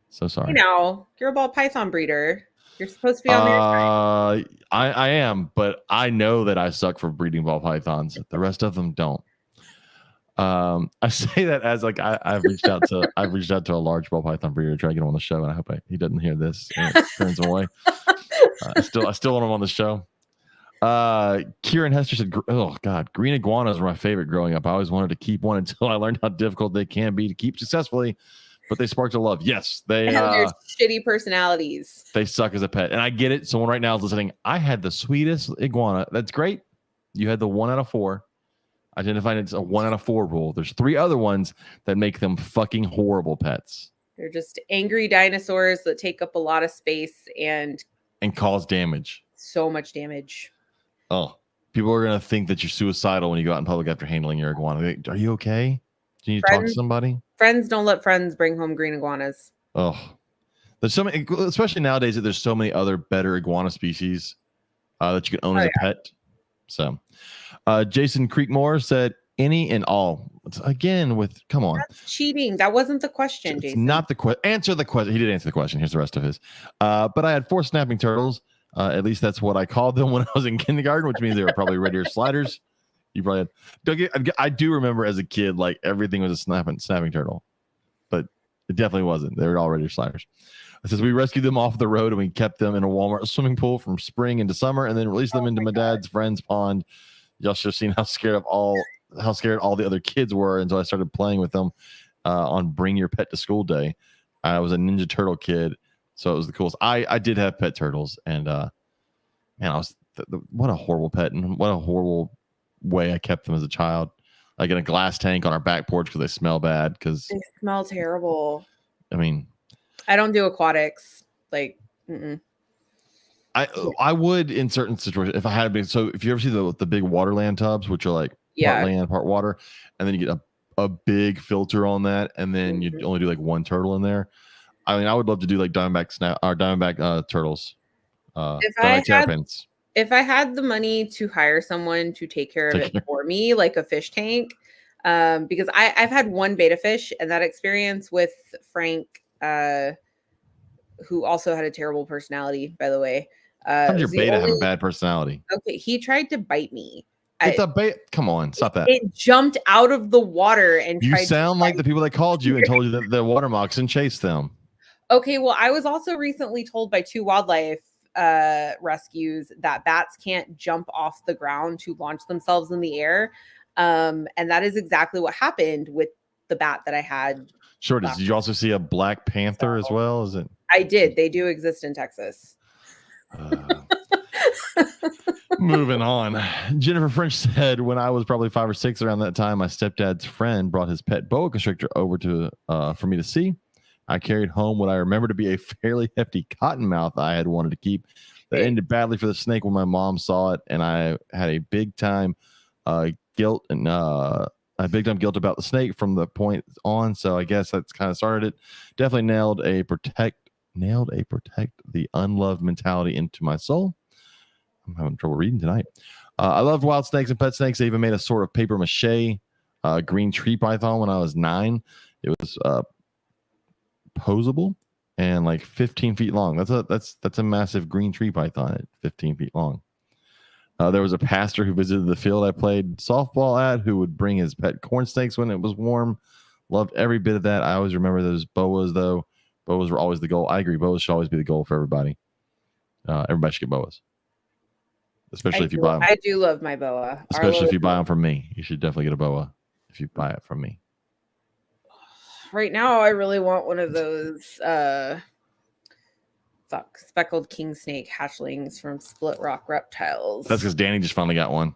So sorry. You know, you're a ball python breeder. You're supposed to be on their side. I am, but I know that I suck for breeding ball pythons. The rest of them don't. I say that as like I've reached out to a large ball python breeder to try to get him on the show, and I hope he doesn't hear this and it turns him away. I still want him on the show. Kieran Hester said, "Oh God, green iguanas were my favorite growing up. I always wanted to keep one until I learned how difficult they can be to keep successfully, but they sparked a love. Yes, they have their shitty personalities. They suck as a pet, and I get it. Someone right now is listening. I had the sweetest iguana. That's great. You had the 1 out of 4. Identifying it's a 1 out of 4 rule. There's 3 other ones that make them fucking horrible pets. They're just angry dinosaurs that take up a lot of space and cause damage. So much damage. Oh, people are gonna think that you're suicidal when you go out in public after handling your iguana. Like, are you okay? Do you need to talk to somebody? Friends don't let friends bring home green iguanas. Oh, there's so many, especially nowadays, that there's so many other better iguana species that you can own as a pet. So, Jason Creekmore said, "Any and all." Again, come on. That's cheating. That wasn't the question, Jason. Not the question. Answer the question. He did answer the question. Here's the rest of his. But I had 4 snapping turtles. At least that's what I called them when I was in kindergarten, which means they were probably red ear sliders. You probably had. I do remember as a kid, like everything was a snapping turtle, but it definitely wasn't. They were all red ear sliders. It says we rescued them off the road and we kept them in a Walmart swimming pool from spring into summer, and then released them into my dad's friend's pond. Y'all should have seen how scared all the other kids were until I started playing with them on Bring Your Pet to School Day. I was a Ninja Turtle kid, so it was the coolest. I did have pet turtles, and man, I was what a horrible pet, and what a horrible way I kept them as a child. Like in a glass tank on our back porch because they smell bad. Because they smell terrible. I mean, I don't do aquatics. Like, I would in certain situations if I had been. So if you ever see the big Waterland tubs, which are like part land, part water, and then you get a big filter on that, and then you only do like 1 turtle in there. I mean, I would love to do like diamondback turtles. If I had the money to hire someone to take care of it for me, like a fish tank, because I've had 1 beta fish, and that experience with Frank, who also had a terrible personality, by the way. How did your beta have a bad personality? Okay, he tried to bite me. It's a bait. Come on, stop that. It jumped out of the water and you sound like the people that called you and told you that the water moccasin chased them. Okay, well, I was also recently told by 2 wildlife rescues that bats can't jump off the ground to launch themselves in the air. And that is exactly what happened with the bat that I had. Sure. Did you also see a black panther as well? Is it? I did. They do exist in Texas. Moving on. Jennifer French said, when I was probably 5 or 6 around that time, my stepdad's friend brought his pet boa constrictor over to for me to see. I carried home what I remember to be a fairly hefty cottonmouth I had wanted to keep. That ended badly for the snake when my mom saw it, and I had a big time guilt about the snake from the point on. So I guess that's kind of started it. Definitely nailed a protect the unloved mentality into my soul. I'm having trouble reading tonight. I loved wild snakes and pet snakes. I even made a sort of paper mache green tree python when I was 9. It was posable and like 15 feet long. That's a massive green tree python at 15 feet long. There was a pastor who visited the field I played softball at who would bring his pet corn snakes when it was warm. Loved every bit of that. I always remember those boas, though. Boas were always the goal. I agree. Boas should always be the goal for everybody. Everybody should get boas. Especially if you buy them. I do love my boa. Especially if you buy them from me. You should definitely get a boa if you buy it from me. Right now, I really want one of those speckled king snake hatchlings from Split Rock Reptiles. That's because Danny just finally got one.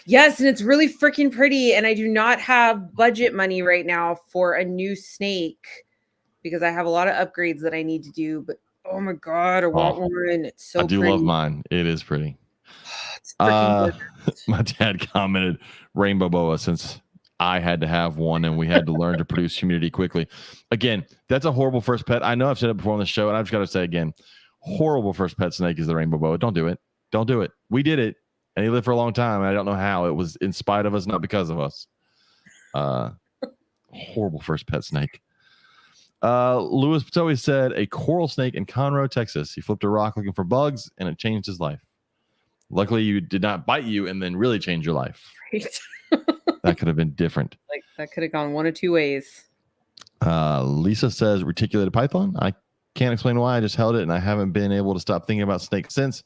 Yes, and it's really freaking pretty. And I do not have budget money right now for a new snake because I have a lot of upgrades that I need to do. But Oh my god, I want one. It's so I do pretty. love mine. It is pretty. It's freaking good. My dad commented rainbow boa since I had to have one and we had to learn to produce humidity quickly. Again, that's a horrible first pet. I know I've said it before on the show, and I've just got to say again, horrible first pet snake is the rainbow boa. Don't do it. Don't do it. We did it, and he lived for a long time, and I don't know how. It was in spite of us, not because of us. Horrible first pet snake. Louis Patoe said a coral snake in Conroe, Texas. He flipped a rock looking for bugs, and it changed his life. Luckily, you did not bite you and then really change your life. Right. That could have been different. Like that could have gone one of two ways. Lisa says reticulated python. I can't explain why. I just held it, and I haven't been able to stop thinking about snakes since.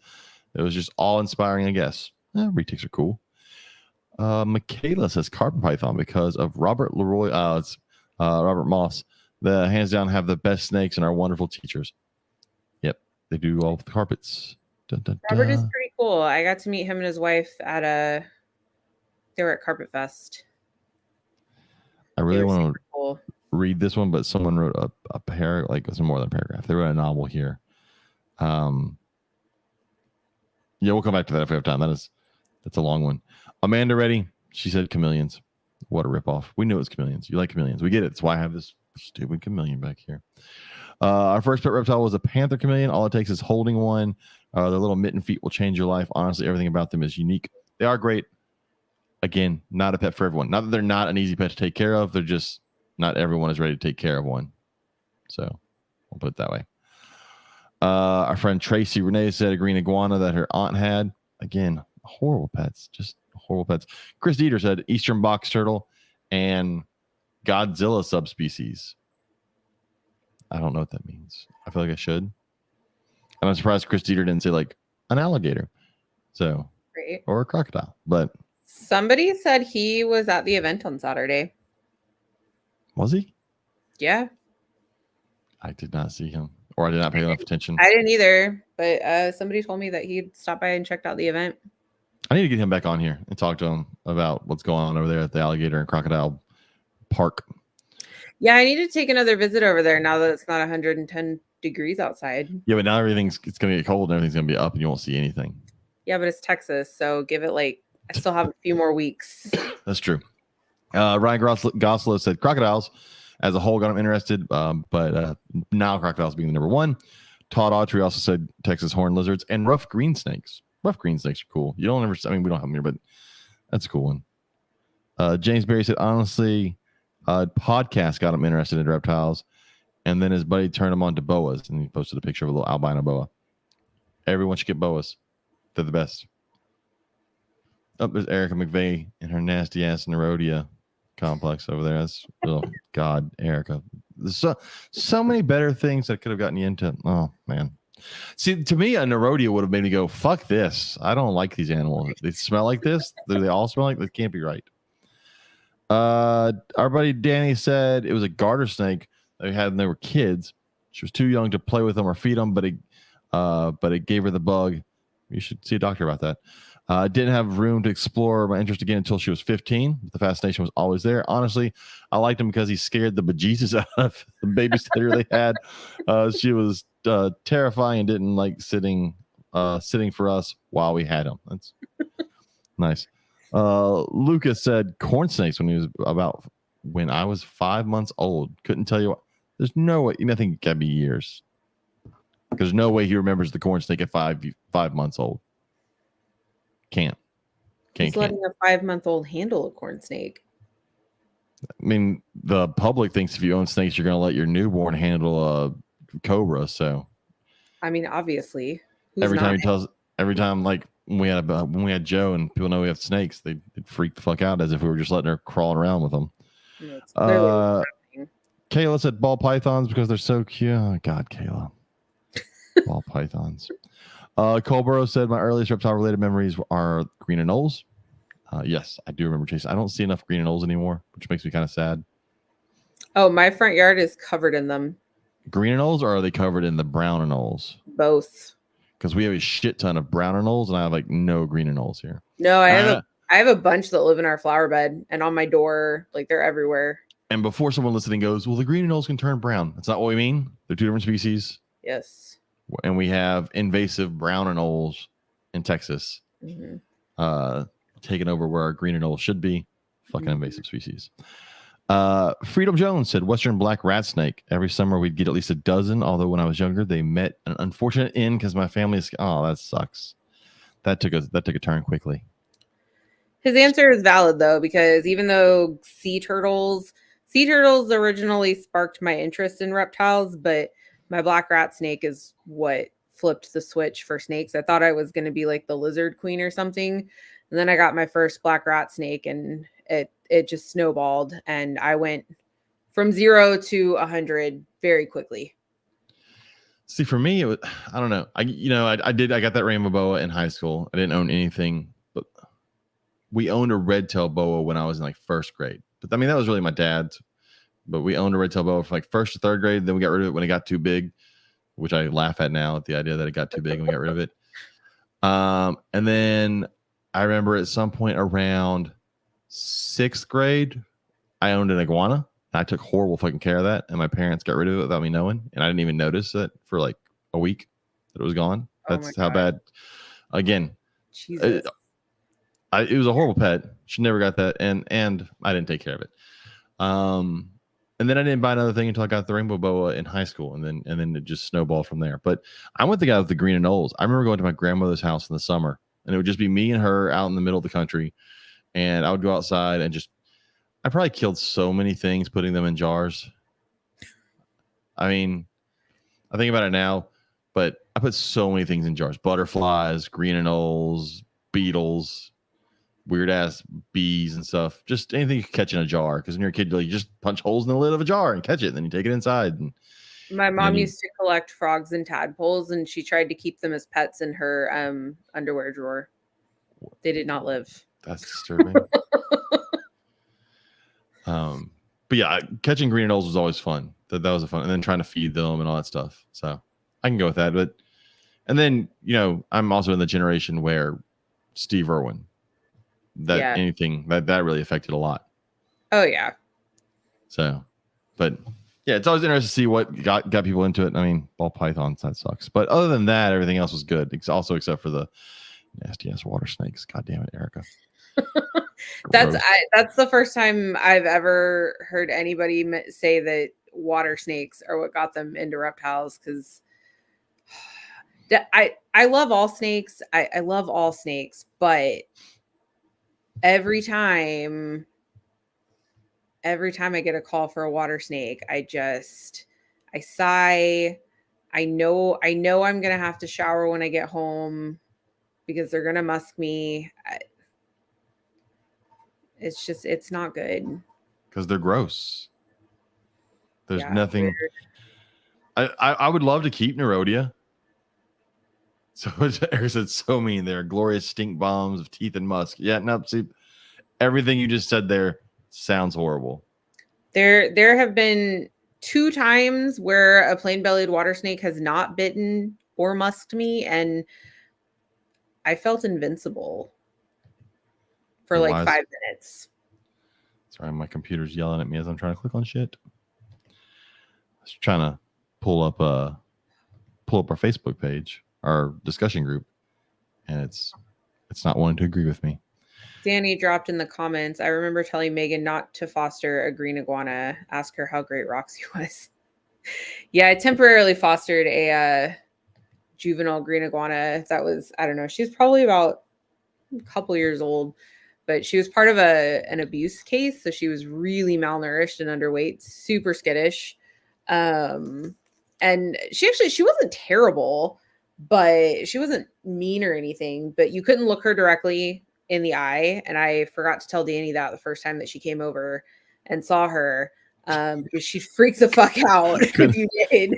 It was just all-inspiring, I guess. Retics are cool. Michaela says carpet python because of Robert Leroy. It's Robert Moss. The hands down have the best snakes and are wonderful teachers. Yep, they do all the carpets. Dun, dun, Robert is dun. pretty cool. I got to meet him and his wife at they were at Carpet Fest. I really want to cool. read this one, but someone wrote a paragraph, like it's more than a paragraph. They wrote a novel here. Yeah, we'll come back to that if we have time. That's a long one. Amanda Reddy, she said chameleons. What a ripoff. We knew it was chameleons. You like chameleons. We get it. That's why I have this stupid chameleon back here. Our first pet reptile was a panther chameleon. All it takes is holding one. Their little mitten feet will change your life. Honestly, everything about them is unique. They are great. Again, not a pet for everyone. Not that they're not an easy pet to take care of. They're just not everyone is ready to take care of one. So we'll put it that way. Our friend Tracy Renee said a green iguana that her aunt had. Again, horrible pets. Just horrible pets. Chris Dieter said eastern box turtle and Godzilla subspecies. I don't know what that means. I feel like I should. And I'm surprised Chris Dieter didn't say like an alligator. So, Great. Or a crocodile. But somebody said he was at the event on Saturday. was he? Yeah. I did not see him, or I did not pay enough attention. I didn't either, but somebody told me that he'd stopped by and checked out the event. I need to get him back on here and talk to him about what's going on over there at the alligator and crocodile park. Yeah, I need to take another visit over there now that it's not 110 degrees outside. Yeah, but now it's going to get cold and everything's going to be up and you won't see anything. Yeah, but it's Texas, so give it I still have a few more weeks. That's true. Ryan Goslow said crocodiles as a whole got him interested, but now crocodiles being the number one. Todd Autry also said Texas horned lizards and rough green snakes. Rough green snakes are cool. You don't ever, I mean, we don't have them here, but that's a cool one. James Berry said, honestly, podcast got him interested in reptiles, and then his buddy turned him on to boas, and he posted a picture of a little albino boa. Everyone should get boas. They're the best. Oh, there's Erica McVeigh and her nasty ass Nerodia complex over there. That's oh God, Erica. There's so many better things that could have gotten you into. Oh man. See, to me, a Nerodia would have made me go, fuck this. I don't like these animals. They smell like this. Do they all smell like that? Can't be right. Our buddy Danny said it was a garter snake they had when they were kids. She was too young to play with them or feed them, but it gave her the bug. You should see a doctor about that. Didn't have room to explore my interest again until she was 15. But the fascination was always there. Honestly, I liked him because he scared the bejesus out of the babysitter they had. She was terrifying and didn't like sitting for us while we had him. That's nice. Lucas said corn snakes when I was 5 months old. Couldn't tell you what. There's no way. I think it gotta be years. There's no way he remembers the corn snake at 5 months old. Can't. Letting a 5-month-old handle a corn snake. I mean, the public thinks if you own snakes, you're going to let your newborn handle a cobra. So, I mean, obviously, every time, like when we had Joe and people know we have snakes, they'd freak the fuck out as if we were just letting her crawl around with them. Kayla said ball pythons because they're so cute. Oh, God, Kayla. Ball pythons. Colborough said my earliest reptile-related memories are green anoles. Yes, I do remember chasing. I don't see enough green anoles anymore, which makes me kind of sad. Oh, my front yard is covered in them. Green anoles, or are they covered in the brown anoles? Both. Because we have a shit ton of brown anoles, and I have like no green anoles here. No, I have a bunch that live in our flower bed and on my door. Like they're everywhere. And before someone listening goes, well, the green anoles can turn brown. That's not what we mean. They're two different species. Yes. and we have invasive brown anoles in Texas, taking over where our green anole should be. Fucking invasive species. Freedom Jones said Western black rat snake. Every summer we'd get at least a dozen. Although when I was younger, they met an unfortunate end because my family is. Oh, that sucks. That took a turn quickly. His answer is valid though, because even though sea turtles originally sparked my interest in reptiles, but my black rat snake is what flipped the switch for snakes. I thought I was going to be like the lizard queen or something. And then I got my first black rat snake and it just snowballed. And I went from 0 to 100 very quickly. See, for me, it was, I don't know. I got that rainbow boa in high school. I didn't own anything, but we owned a red tail boa when I was in like first grade. But I mean, that was really my dad's. But we owned a red tail boa from like first to third grade. Then we got rid of it when it got too big, which I laugh at now at the idea that it got too big and we got rid of it. And then I remember at some point around 6th grade, I owned an iguana. I took horrible fucking care of that, and my parents got rid of it without me knowing, and I didn't even notice it for like a week that it was gone. That's how bad. Again, it was a horrible pet. She never got that, and I didn't take care of it. And then I didn't buy another thing until I got the rainbow boa in high school, and then it just snowballed from there. But I'm with the guy with the green anoles. I remember going to my grandmother's house in the summer, and it would just be me and her out in the middle of the country, and I would go outside and just. I probably killed so many things putting them in jars. I mean, I think about it now, but I put so many things in jars: butterflies, green anoles, beetles, weird ass bees and stuff. Just anything you can catch in a jar. Because when you're a kid, you just punch holes in the lid of a jar and catch it, and then you take it inside. And my mom used to collect frogs and tadpoles, and she tried to keep them as pets in her underwear drawer. They did not live. That's disturbing. But yeah, catching green anoles was always fun. That was a fun, and then trying to feed them and all that stuff. So I can go with that. But and then I'm also in the generation where Steve Irwin, anything that really affected a lot. Oh yeah. So, but yeah, it's always interesting to see what got people into it. I mean, ball pythons, that sucks. But other than that, everything else was good. Also, except for the nasty ass water snakes. God damn it, Erica. That's the first time I've ever heard anybody say that water snakes are what got them into reptiles. Because I love all snakes. I love all snakes, but every time I get a call for a water snake, I sigh. I know I'm gonna have to shower when I get home because they're gonna musk me. It's not good. Because they're gross. There's nothing. I would love to keep Neurodia. So Eric said so mean. They're glorious stink bombs of teeth and musk. Yeah, no, see, everything you just said there sounds horrible. There have been 2 times where a plain-bellied water snake has not bitten or musked me, and I felt invincible for like 5 minutes. Sorry, my computer's yelling at me as I'm trying to click on shit. I was trying to pull up our Facebook page, our discussion group, and it's not wanting to agree with me. Danny dropped in the comments, I remember telling Megan not to foster a green iguana. Ask her how great Roxy was. Yeah, I temporarily fostered a juvenile green iguana. That was, I don't know, she was probably about a couple years old, but she was part of an abuse case. So she was really malnourished and underweight, super skittish. And she wasn't terrible, but she wasn't mean or anything, but you couldn't look her directly in the eye. And I forgot to tell Danny that the first time that she came over and saw her, because she'd freak the fuck out if you did.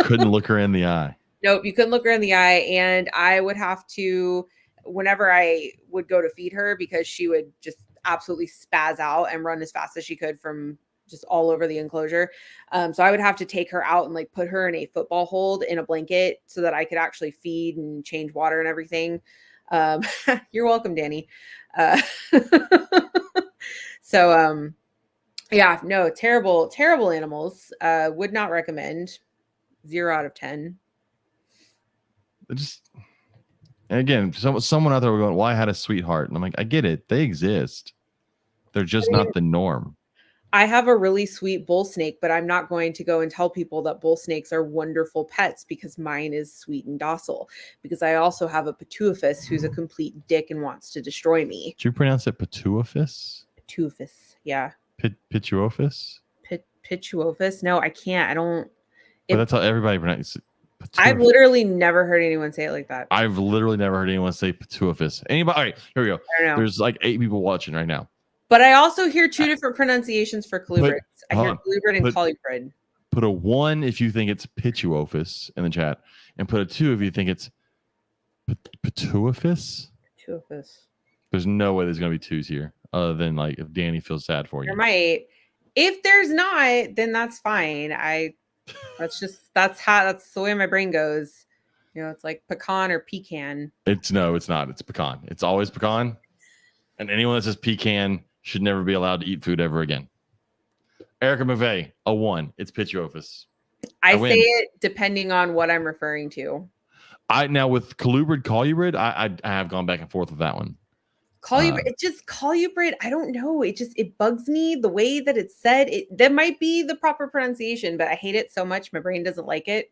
Couldn't look her in the eye. Nope, you couldn't look her in the eye. And I would have to, whenever I would go to feed her, because she would just absolutely spaz out and run as fast as she could from just all over the enclosure. So I would have to take her out and like put her in a football hold in a blanket so that I could actually feed and change water and everything. You're welcome, Danny. Yeah, no, terrible, terrible animals. Would not recommend. 0 out of 10. just and again, someone out there will go, "Well, I had a sweetheart," and I'm like, I get it. They exist. They're just not the norm. I have a really sweet bull snake, but I'm not going to go and tell people that bull snakes are wonderful pets because mine is sweet and docile. Because I also have a Pituophis who's a complete dick and wants to destroy me. Did you pronounce it Pituophis? Pituophis, yeah. Pituophis? Pituophis? No, I can't. I don't. But that's how everybody pronounces it. I've literally never heard anyone say it like that. I've literally never heard anyone say Pituophis. Anybody? All right, here we go. I don't know. There's like 8 people watching right now. But I also hear 2 different pronunciations for colubrids. I hear colubrid and put- colubrid. Put a 1 if you think it's Pituophis in the chat, and put a 2 if you think it's Pituophis. Pituophis. There's no way there's gonna be 2s here, other than like if Danny feels sad for you. There might. If there's not, then that's fine. That's the way my brain goes. You know, it's like pecan or pecan. It's not. It's pecan. It's always pecan. And anyone that says pecan should never be allowed to eat food ever again. Erica McVeigh, a 1. It's Pituophis. I say it depending on what I'm referring to. Now with colubrid, I have gone back and forth with that one. Colubrid. I don't know. It bugs me the way that it's said. That might be the proper pronunciation, but I hate it so much. My brain doesn't like it.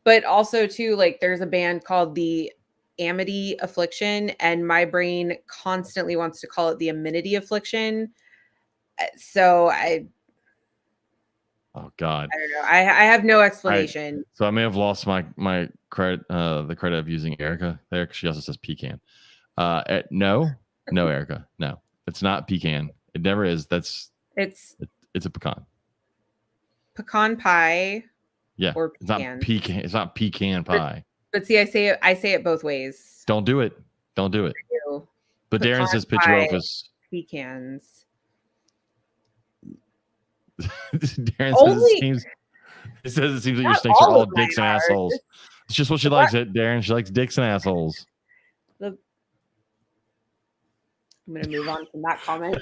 But also too, like there's a band called the Amity Affliction, and my brain constantly wants to call it the Amenity Affliction. So oh God, I don't know. I have no explanation. So I may have lost my credit, the credit of using Erica there, because she also says pecan. No, Erica, no, it's not pecan. It never is. It's a pecan. Pecan pie. Yeah, or it's not pecan. It's not pecan pie. But see, I say it both ways. Don't do it. But Pecan Darren says Pituophis. Pecans. Darren says it seems like your snakes are all dicks and assholes. It's just what she likes, it, Darren. She likes dicks and assholes. I'm gonna move on from that comment.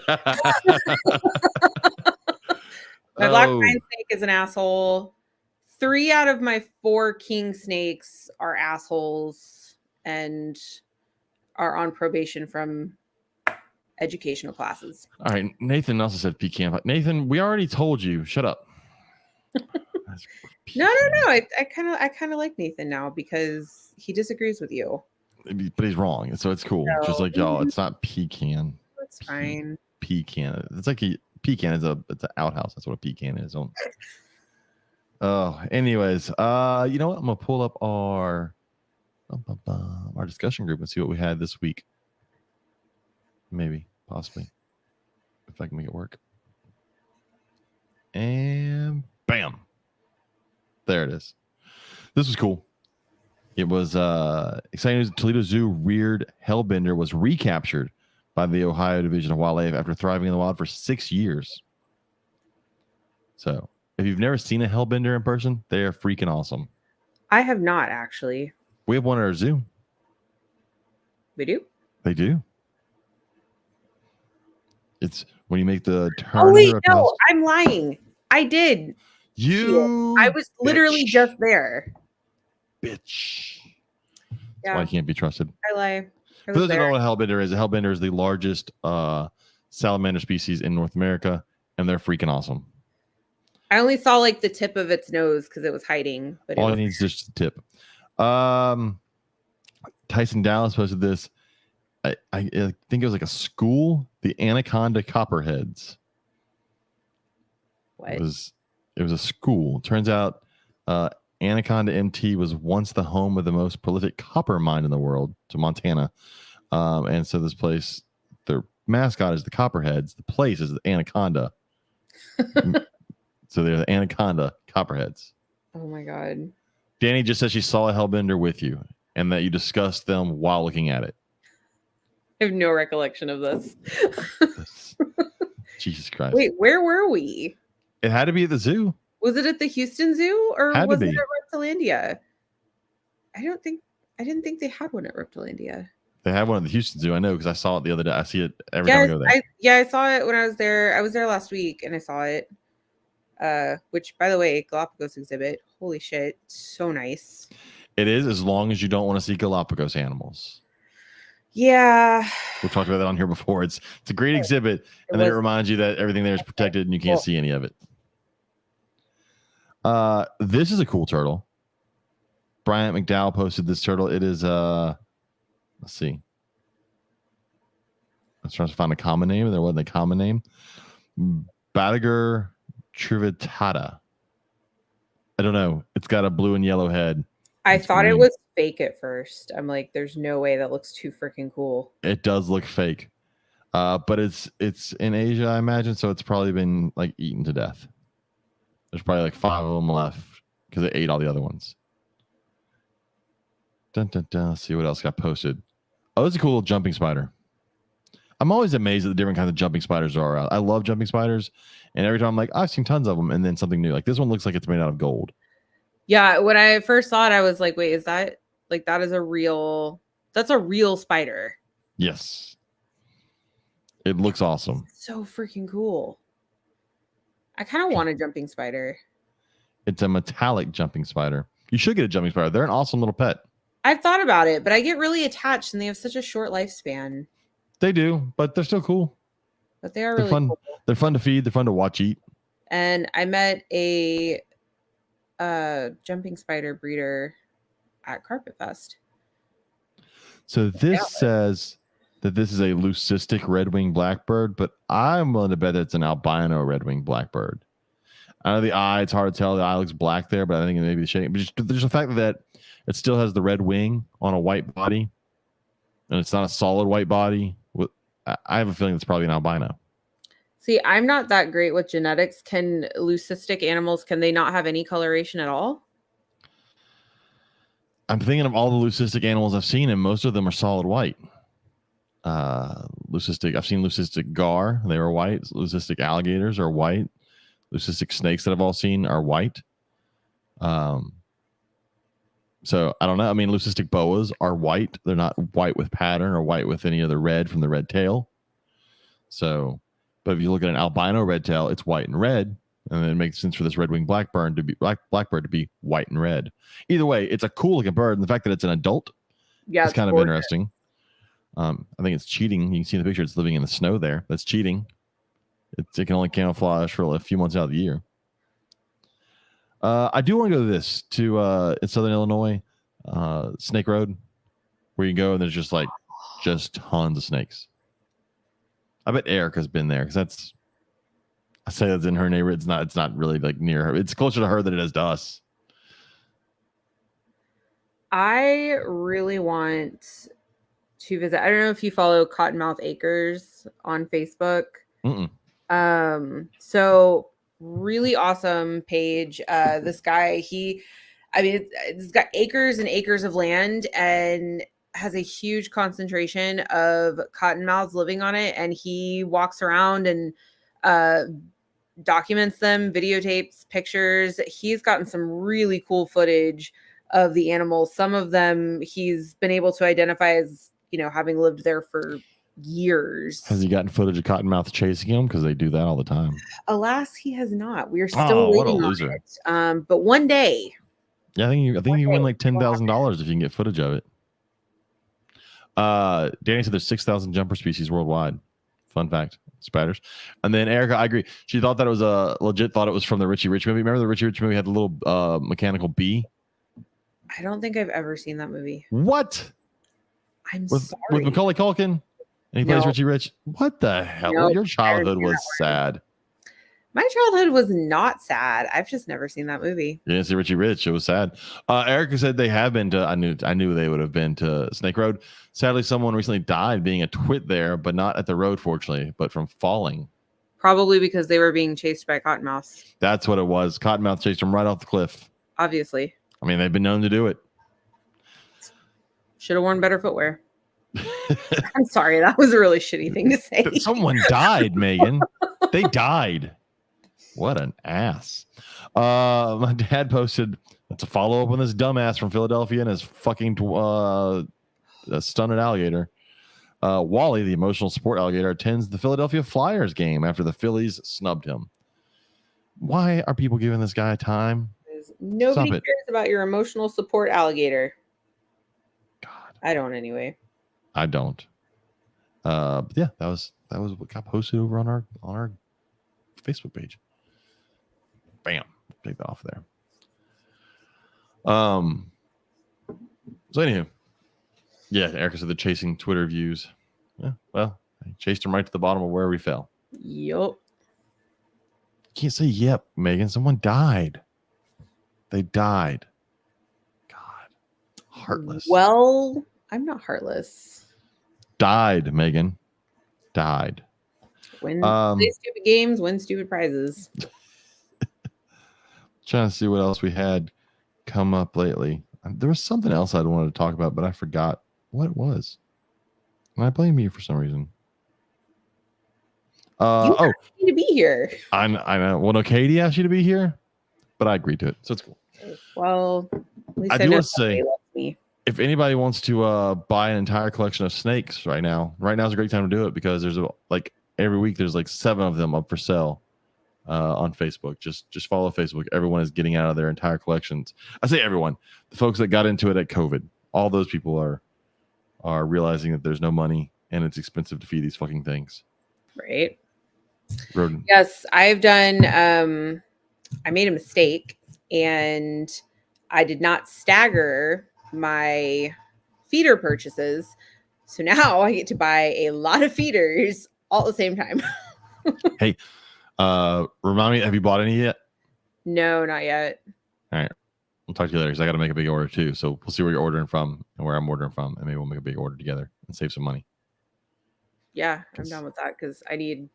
My black pine snake is an asshole. 3 out of my 4 king snakes are assholes and are on probation from educational classes. All right. Nathan also said pecan. Nathan, we already told you. Shut up. No. I kind of like Nathan now because he disagrees with you. But he's wrong. So it's cool. No. Just like y'all, it's not pecan. That's fine. Pecan. It's like pecan is it's an outhouse. That's what a pecan is. Oh, anyways, you know what? I'm gonna pull up our discussion group and see what we had this week. Maybe, possibly, if I can make it work. And bam, there it is. This was cool. It was exciting news. Toledo Zoo reared hellbender was recaptured by the Ohio Division of Wildlife after thriving in the wild for 6 years. So, if you've never seen a hellbender in person, they are freaking awesome. I have not actually. We have one at our zoo. We do? They do. It's when you make the turn. Oh wait, no, I'm lying. I did. I was literally just there. Bitch. Yeah. That's why I can't be trusted. I lie. For those who don't know what a hellbender is the largest salamander species in North America, and they're freaking awesome. I only saw like the tip of its nose because it was hiding. But all it needs is just the tip. Tyson Dallas posted this. I think it was like a school, the Anaconda Copperheads. What? It was a school. Turns out Anaconda MT was once the home of the most prolific copper mine in the world, to Montana. And so this place, their mascot is the Copperheads. The place is the Anaconda. So they're the Anaconda Copperheads. Oh my God. Danny just said she saw a hellbender with you and that you discussed them while looking at it. I have no recollection of this. Jesus Christ. Wait, where were we? It had to be at the zoo. Was it at the Houston Zoo or was it be. at Reptilandia? I didn't think they had one at Reptilandia. They had one at the Houston Zoo. I know because I saw it the other day. I see it every time I go there. I saw it when I was there. I was there last week and I saw it. Which, by the way, Galapagos exhibit. Holy shit, so nice. It is, as long as you don't want to see Galapagos animals. Yeah. We've talked about that on here before. It's a great exhibit, and then it reminds you that everything there is protected and you can't see any of it. This is a cool turtle. Bryant McDowell posted this turtle. It is let's see. I was trying to find a common name. There wasn't a common name. Batagur trivitata. I don't know. It's got a blue and yellow head. I thought it was fake at first. I'm like, there's no way that looks too freaking cool. It does look fake. But it's in Asia, I imagine, so it's probably been like eaten to death. There's probably like 5 of them left because they ate all the other ones. Dun, dun, dun. Let's see what else got posted. Oh, it's a cool jumping spider. I'm always amazed at the different kinds of jumping spiders there are out. I love jumping spiders, and every time I'm like, I've seen tons of them, and then something new. Like this one looks like it's made out of gold. Yeah, when I first saw it, I was like, wait, is that like that's a real spider? Yes. It looks awesome. So freaking cool. I kind of want a jumping spider. It's a metallic jumping spider. You should get a jumping spider. They're an awesome little pet. I've thought about it, but I get really attached and they have such a short lifespan. They do, but they're still cool. But they are really fun. cool. They're fun to feed. They're fun to watch eat. And I met a jumping spider breeder at Carpet Fest. So this says that this is a leucistic red-winged blackbird, but I'm willing to bet that it's an albino red-winged blackbird. I know the eye, it's hard to tell. The eye looks black there, but I think it may be the shading. But just, there's the fact that it still has the red wing on a white body, and it's not a solid white body. I have a feeling it's probably an albino. See, I'm not that great with genetics. Can leucistic animals, can they not have any coloration at all? I'm thinking of all the leucistic animals I've seen, and most of them are solid white. Leucistic, I've seen leucistic gar, they were white. Leucistic alligators are white. Leucistic snakes that I've all seen are white. So I don't know. I mean, leucistic boas are white. They're not white with pattern or white with any other red from the red tail. So, but if you look at an albino red tail, it's white and red, and then it makes sense for this red-winged blackbird to be white and red. Either way, it's a cool looking bird, and the fact that it's an adult, it's kind of interesting. I think it's cheating. You can see in the picture it's living in the snow there. That's cheating. It can only camouflage for a few months out of the year. I do want to go to this in Southern Illinois, Snake Road, where you go and there's just tons of snakes. I bet Erica's been there because I say that's in her neighborhood. It's not really like near her. It's closer to her than it is to us. I really want to visit. I don't know if you follow Cottonmouth Acres on Facebook. So really awesome page. This guy, it's got acres and acres of land and has a huge concentration of cottonmouths living on it. And he walks around and documents them, videotapes, pictures. He's gotten some really cool footage of the animals. Some of them he's been able to identify as, having lived there for years. Has he gotten footage of cottonmouths chasing him? Because they do that all the time. Alas, he has not. We are still waiting on it. But one day. Yeah, I think you win like $10,000 if you can get footage of it. Danny said there's 6,000 jumper species worldwide. Fun fact. Spiders. And then Erica, I agree. She thought that it was thought it was from the Richie Rich movie. Remember the Richie Rich movie had the little mechanical bee? I don't think I've ever seen that movie. What? Sorry. With Macaulay Culkin? And he plays Richie Rich. What the hell? Nope, your childhood was sad. My childhood was not sad. I've just never seen that movie. You didn't see Richie Rich. It was sad. Erica said they have been to, I knew they would have been to Snake Road. Sadly, someone recently died being a twit there, but not at the road, fortunately, but from falling. Probably because they were being chased by cottonmouths. That's what it was. Cottonmouth chased them right off the cliff. Obviously. I mean, they've been known to do it. Should have worn better footwear. I'm sorry. That was a really shitty thing to say. Someone died, Megan. They died. What an ass. My dad posted, that's a follow-up on this dumbass from Philadelphia and his fucking stunted alligator. Wally, the emotional support alligator, attends the Philadelphia Flyers game after the Phillies snubbed him. Why are people giving this guy time? Nobody Stop it. cares about your emotional support alligator. God, I don't anyway. I don't. But yeah, that was what got posted over on our Facebook page. Bam, take that off there. So anywho, yeah, Erica said the chasing Twitter views. Yeah, well, I chased him right to the bottom of where we fell. Yup. Can't say yep, Megan. Someone died. They died. God, heartless. Well, I'm not heartless. Died, Megan. Died. Play stupid games, win stupid prizes. Trying to see what else we had come up lately. There was something else I wanted to talk about, but I forgot what it was. And I blame you for some reason. You asked me to be here. I know. Well, no, Katie asked you to be here, but I agreed to it, so it's cool. Well, at least I do know want to say, somebody loves me. if anybody wants to buy an entire collection of snakes right now is a great time to do it because there's like every week there's like 7 of them up for sale on Facebook. Just follow Facebook. Everyone is getting out of their entire collections. I say everyone. The folks that got into it at COVID, all those people are realizing that there's no money and it's expensive to feed these fucking things. Right. Rodent. Yes, I've done. I made a mistake and I did not stagger my feeder purchases. So now I get to buy a lot of feeders all at the same time. Hey, remind me, have you bought any yet? No, not yet. All right. We'll talk to you later because I got to make a big order too. So we'll see where you're ordering from and where I'm ordering from. And maybe we'll make a big order together and save some money. Yeah, I'm done with that because I need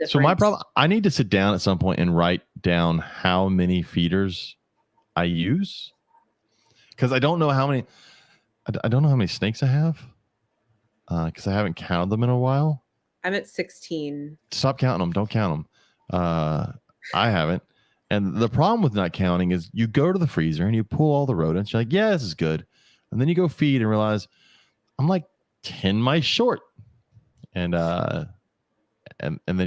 so my problem, I need to sit down at some point and write down how many feeders I use because I don't know how many. I don't know how many snakes I have because I haven't counted them in a while. I'm at 16. Stop counting them. Don't count them. I haven't. And the problem with not counting is you go to the freezer and you pull all the rodents. You're like, yeah, this is good. And then you go feed and realize I'm like 10 mice short. And then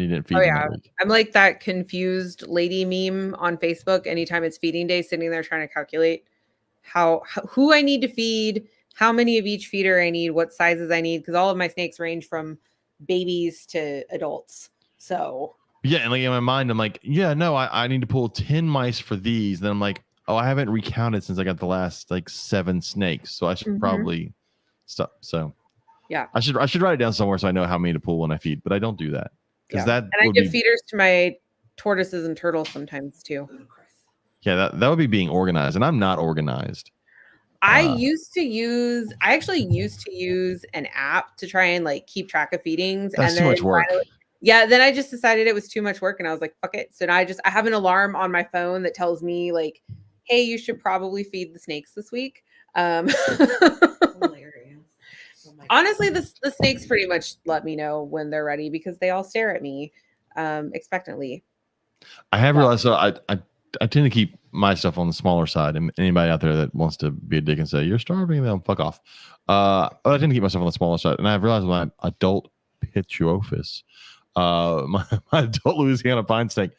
you didn't feed them that week. I'm like that confused lady meme on Facebook anytime it's feeding day, sitting there trying to calculate who I need to feed, how many of each feeder I need, what sizes I need, because all of my snakes range from babies to adults. So yeah, and like in my mind, I'm like, yeah, no, I need to pull 10 mice for these. Then I'm like, oh, I haven't recounted since I got the last like 7 snakes, so I should probably stop. So yeah, I should write it down somewhere so I know how many to pull when I feed, but I don't do that because and I give feeders to my tortoises and turtles sometimes too. Yeah, that would be being organized, and I'm not organized. I actually used to use an app to try and like keep track of feedings. That's too much work. Then I just decided it was too much work and I was like, fuck it. So now I have an alarm on my phone that tells me like, hey, you should probably feed the snakes this week. Honestly, the snakes pretty much let me know when they're ready because they all stare at me expectantly. I have realized, so I tend to keep my stuff on the smaller side. And anybody out there that wants to be a dick and say, you're starving, then fuck off. I tend to keep myself on the smaller side. And I've realized my adult Pituophis, my adult Louisiana pine snake,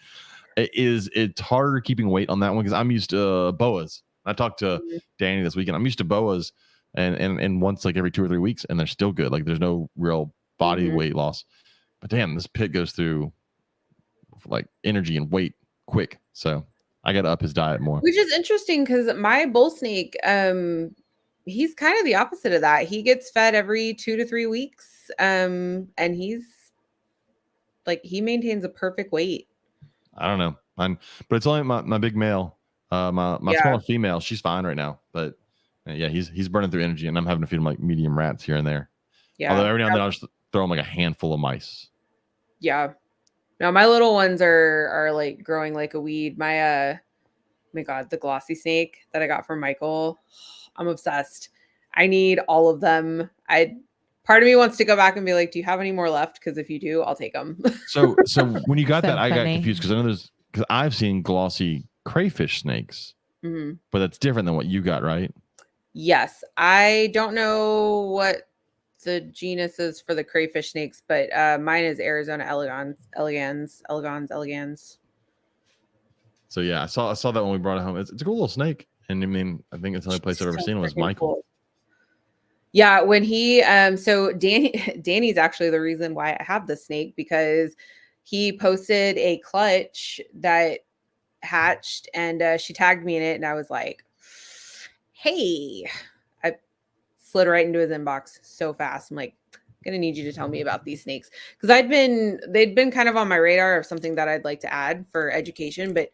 it's harder keeping weight on that one because I'm used to boas. I talked to Danny this weekend. I'm used to boas and once like every 2 or 3 weeks, and they're still good. Like there's no real body weight loss. But damn, this pit goes through like energy and weight quick. So I got to up his diet more. Which is interesting because my bull snake, he's kind of the opposite of that. He gets fed every 2 to 3 weeks. And he's like, he maintains a perfect weight. I don't know. But it's only my big male. My smaller female, she's fine right now. But yeah, he's burning through energy, and I'm having to feed him like medium rats here and there. Yeah. Although every now and then I'll just throw him like a handful of mice. Yeah. No, my little ones are like growing like a weed. My God, the glossy snake that I got from Michael, I'm obsessed. I need all of them. Part of me wants to go back and be like, do you have any more left? Because if you do, I'll take them. So when you got that, I got confused because I've seen glossy crayfish snakes, but that's different than what you got, right? Yes. I don't know what the genus is for the crayfish snakes, but mine is Arizona elegans. So yeah, I saw that when we brought it home. It's a cool little snake, and I mean, I think it's the only place I've ever seen one was freaking Michael. cool. Yeah, when he so Danny's actually the reason why I have the snake, because he posted a clutch that hatched, and she tagged me in it, and I was like, hey, I slid right into his inbox so fast. I'm like, gonna need you to tell me about these snakes, because they'd been kind of on my radar of something that I'd like to add for education, but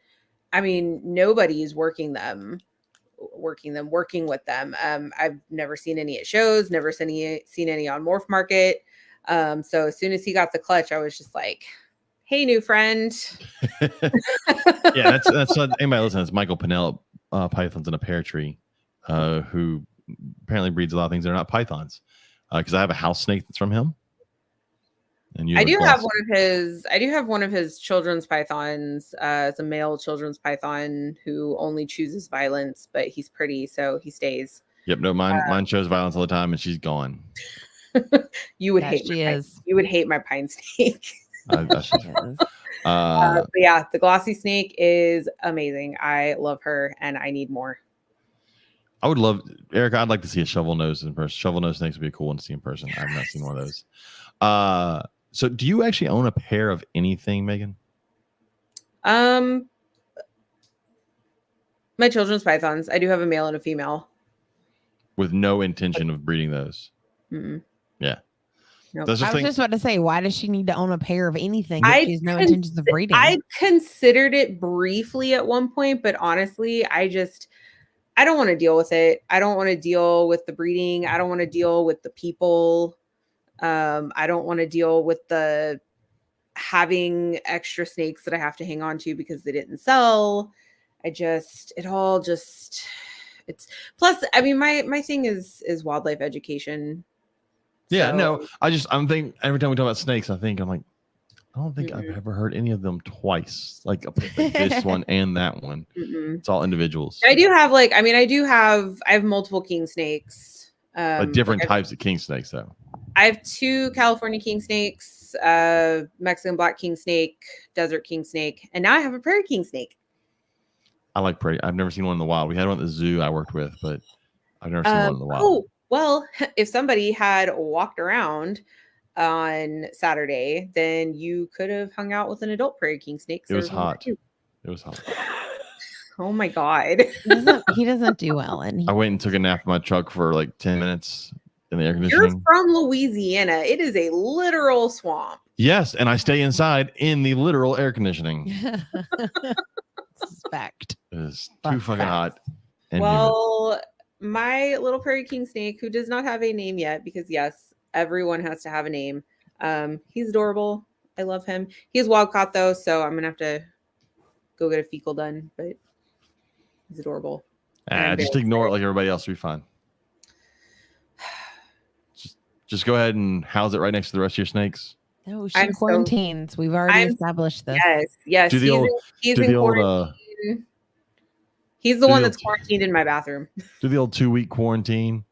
I mean, nobody's working with them. I've never seen any at shows, never seen any on Morph Market. So as soon as he got the clutch, I was just like, hey, new friend. Yeah, that's anybody listening. It's Michael Pinnell, pythons in a pear tree, who apparently breeds a lot of things that are not pythons. Because I have a house snake that's from him. And I do have one of his children's pythons. It's a male children's python who only chooses violence, but he's pretty, so he stays. Yep, no, mine shows violence all the time, and she's gone. You would You would hate my pine snake. But yeah, the glossy snake is amazing. I love her, and I need more. I would love, Erica, I'd like to see a shovel nose in person. Shovel nose snakes would be a cool one to see in person. I've not seen one of those. So do you actually own a pair of anything, Megan? My children's pythons. I do have a male and a female. With no intention of breeding those. Mm-mm. Yeah. Nope. I was just about to say, why does she need to own a pair of anything if she has no intentions of breeding? I considered it briefly at one point, but honestly, I don't want to deal with it. I don't want to deal with the breeding. I don't want to deal with the people. I don't want to deal with the having extra snakes that I have to hang on to because they didn't sell. It's plus, I mean, my thing is wildlife education. Yeah, no, I'm thinking every time we talk about snakes, I'm like, I don't think I've ever heard any of them twice. Like this one and that one. It's all individuals. I have multiple king snakes. Like different types of king snakes, though. I have 2 California king snakes, Mexican black king snake, desert king snake, and now I have a prairie king snake. I like prairie. I've never seen one in the wild. We had one at the zoo I worked with, but I've never seen one in the wild. Oh, well, if somebody had walked around on Saturday, then you could have hung out with an adult prairie king snake. It was hot. It was hot. Oh my God. He doesn't do well. And I went and took a nap in my truck for like 10 minutes in the air conditioning. You're from Louisiana. It is a literal swamp. Yes, and I stay inside in the literal air conditioning. Suspect. It's too fucking hot. And well, my little prairie king snake, who does not have a name yet, because yes, everyone has to have a name. He's adorable. I love him. He is wild caught though, so I'm gonna have to go get a fecal done, but he's adorable. Just ignore it like everybody else. Will be fine. Just go ahead and house it right next to the rest of your snakes. No, she quarantines. We've already established this. Yes. He's in quarantine. He's the one that's quarantined in my bathroom. Do the old 2-week quarantine.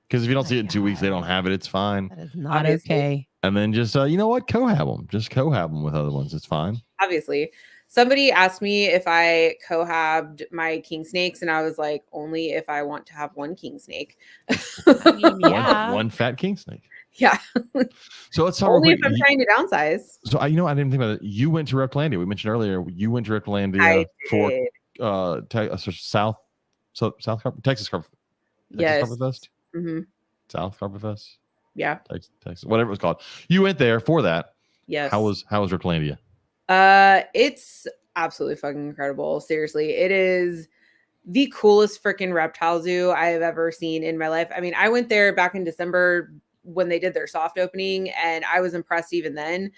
Because if you don't see it in 2 weeks, they don't have it. It's fine. That is not okay. And then just, you know what? Co-hab them. Just co-hab them with other ones. It's fine. Obviously. Somebody asked me if I cohabbed my king snakes, and I was like, only if I want to have one king snake. I mean, yeah. one fat king snake. Yeah. So let's talk only if I'm trying to downsize. So I didn't think about it. You went to Reptilandia. We mentioned earlier you went to Reptilandia for South Texas Carpet. Yes. Carpet Fest. Mm-hmm. South Carpet Fest. Yeah. Texas, whatever it was called. You went there for that. Yes. How was Reptilandia? It's absolutely fucking incredible. Seriously, it is the coolest freaking reptile zoo I have ever seen in my life. I mean, I went there back in December when they did their soft opening, and I was impressed even then.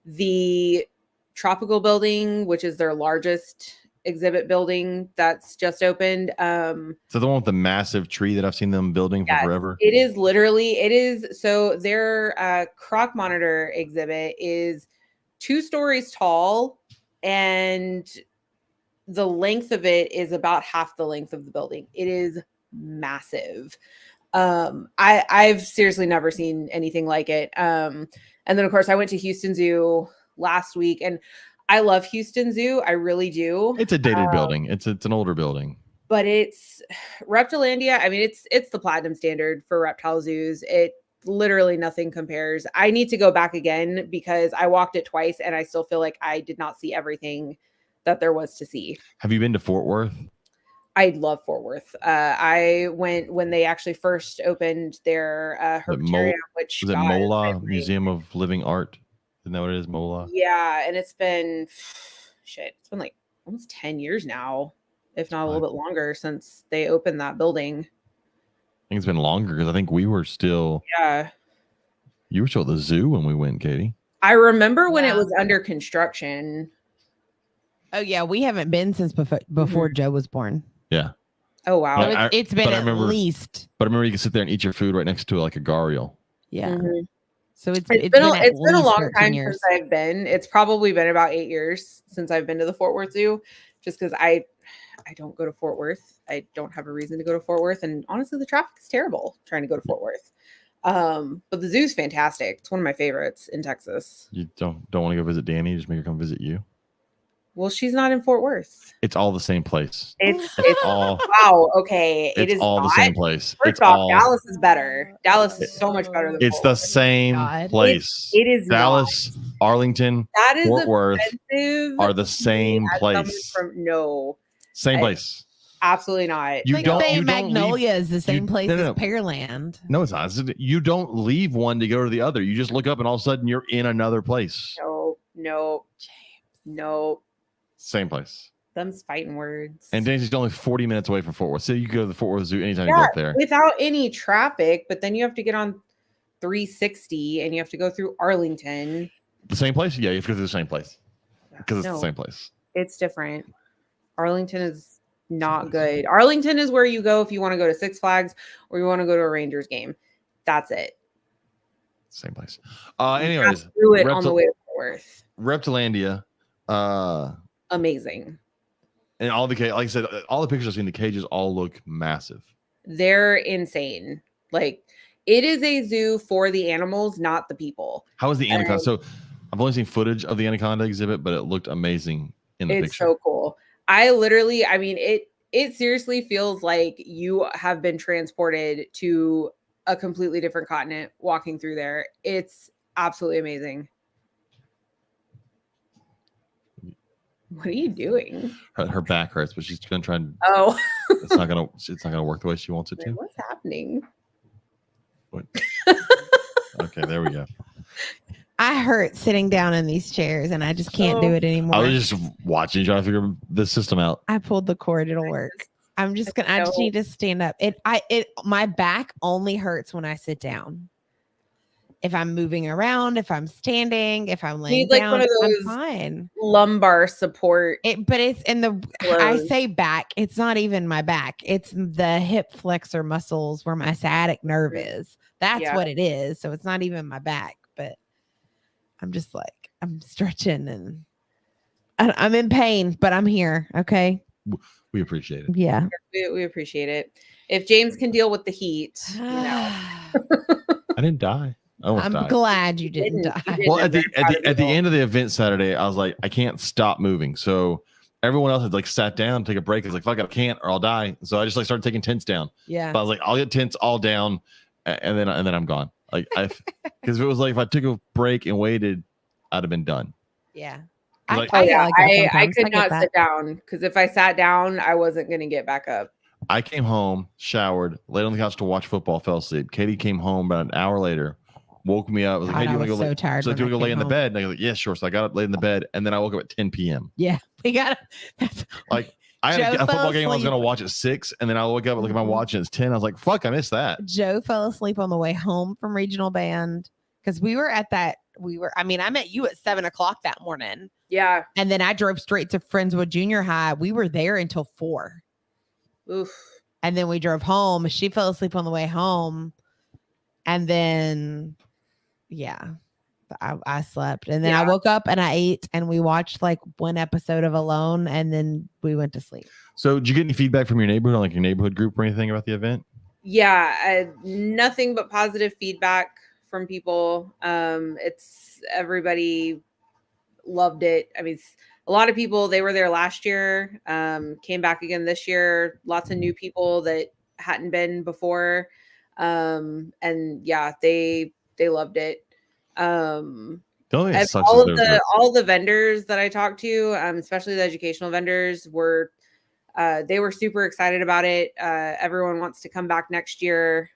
The tropical building, which is their largest exhibit building that's just opened. So the one with the massive tree that I've seen them building for forever. It is. So their croc monitor exhibit is 2 stories tall, and the length of it is about half the length of the building. It is massive. I've seriously never seen anything like it. And then of course I went to Houston Zoo last week, and I love Houston Zoo. I really do. It's a dated building. It's an older building. But it's Reptilandia. I mean, it's the platinum standard for reptile zoos. It literally nothing compares. I need to go back again because I walked it twice and I still feel like I did not see everything that there was to see. Have you been to Fort Worth? I love Fort Worth. I went when they actually first opened their herpetarium, which Was it God, Mola Museum of Living Art? Isn't that what it is, Mola? Yeah, and it's been it's been like almost 10 years now, if not a little bit longer, since they opened that building. I think it's been longer because I think we were still. Yeah. You were still at the zoo when we went, Katie. I remember when it was under construction. Oh yeah, we haven't been since before Joe was born. Yeah. Oh wow. So it's been at least. But I remember you can sit there and eat your food right next to like a gharial. Yeah. Mm-hmm. So it's been a long time since I've been. It's probably been about 8 years since I've been to the Fort Worth Zoo, just because I don't go to Fort Worth. I don't have a reason to go to Fort Worth, and honestly, the traffic is terrible trying to go to Fort Worth. But the zoo's fantastic. It's one of my favorites in Texas. You don't want to go visit Danny? Just make her come visit you. Well, she's not in Fort Worth. It's all the same place. It's all. Wow. Okay. It's all the same place. First off, Dallas is better. Dallas is so much better than it's Fort the Worth. same place. It is Dallas, not. Arlington, that is Fort Worth offensive are the same place. No. Same place. Absolutely not. You don't say Magnolia is the same place as Pearland. No, it's not. You don't leave one to go to the other. You just look up and all of a sudden you're in another place. No. James. No. Same place. Them's fighting words. And Danny's only 40 minutes away from Fort Worth. So you can go to the Fort Worth Zoo anytime you go up there. Without any traffic, but then you have to get on 360 and you have to go through Arlington. The same place? Yeah, you have to go through the same place. Because it's the same place. It's different. Arlington is not good. Arlington is where you go if you want to go to Six Flags or you want to go to a Rangers game. That's it. Same place. Anyways. Through it on the way to Fort Worth. Reptilandia. Amazing. And all the like I said, all the pictures I've seen, the cages all look massive. They're insane. Like, it is a zoo for the animals, not the people. How is the anaconda? So I've only seen footage of the anaconda exhibit, but it looked amazing in the picture. It's so cool. It seriously feels like you have been transported to a completely different continent walking through there. It's absolutely amazing. What are you doing? Her back hurts, but she's gonna try and. Oh, it's not gonna work the way she wants it to. What's happening? What? Okay, there we go. I hurt sitting down in these chairs, and I just can't do it anymore. I was just watching, trying to figure the system out. I pulled the cord; it'll work. I just need to stand up. My back only hurts when I sit down. If I'm moving around, if I'm standing, if I'm laying down, one of those I'm fine. Lumbar support. But it's in the. I say back. It's not even my back. It's the hip flexor muscles where my sciatic nerve is. That's what it is. So it's not even my back. But I'm just like I'm stretching and I'm in pain, but I'm here. Okay. We appreciate it. Yeah, we appreciate it. If James can deal with the heat, I didn't die. I'm glad you didn't die. Well, at the end of the event Saturday, I was like, I can't stop moving. So everyone else had like sat down, take a break. I was like, fuck, I can't, or I'll die. So I just like started taking tents down. Yeah. But I was like, I'll get tents all down, and then I'm gone. Like because it was like if I took a break and waited, I'd have been done. Yeah. I could not sit down because if I sat down, I wasn't going to get back up. I came home, showered, laid on the couch to watch football, fell asleep. Katie came home about an hour later, woke me up. I was like, hey, do you want to go lay? Tired. So do you want to go lay in the bed? And I was like, yeah, sure. So I got up, laid in the bed, and then I woke up at 10 p.m. Yeah, we got like I had a football game I was going to watch at 6, and then I woke up and look at my watch and it's 10. I was like, fuck, I missed that. Joe fell asleep on the way home from regional band because we were at that. I met you at 7:00 that morning. Yeah. And then I drove straight to Friendswood Junior High. We were there until 4. Oof. And then we drove home. She fell asleep on the way home. And then, I slept. And then I woke up and I ate and we watched like one episode of Alone and then we went to sleep. So did you get any feedback from your neighborhood, like your neighborhood group or anything about the event? Yeah. Nothing but positive feedback from people. It's everybody loved it. I mean, a lot of people, they were there last year, came back again this year. Lots of new people that hadn't been before. And yeah, they loved it. The only thing that And sucks is all the vendors that I talked to, especially the educational vendors, were they were super excited about it. Everyone wants to come back next year,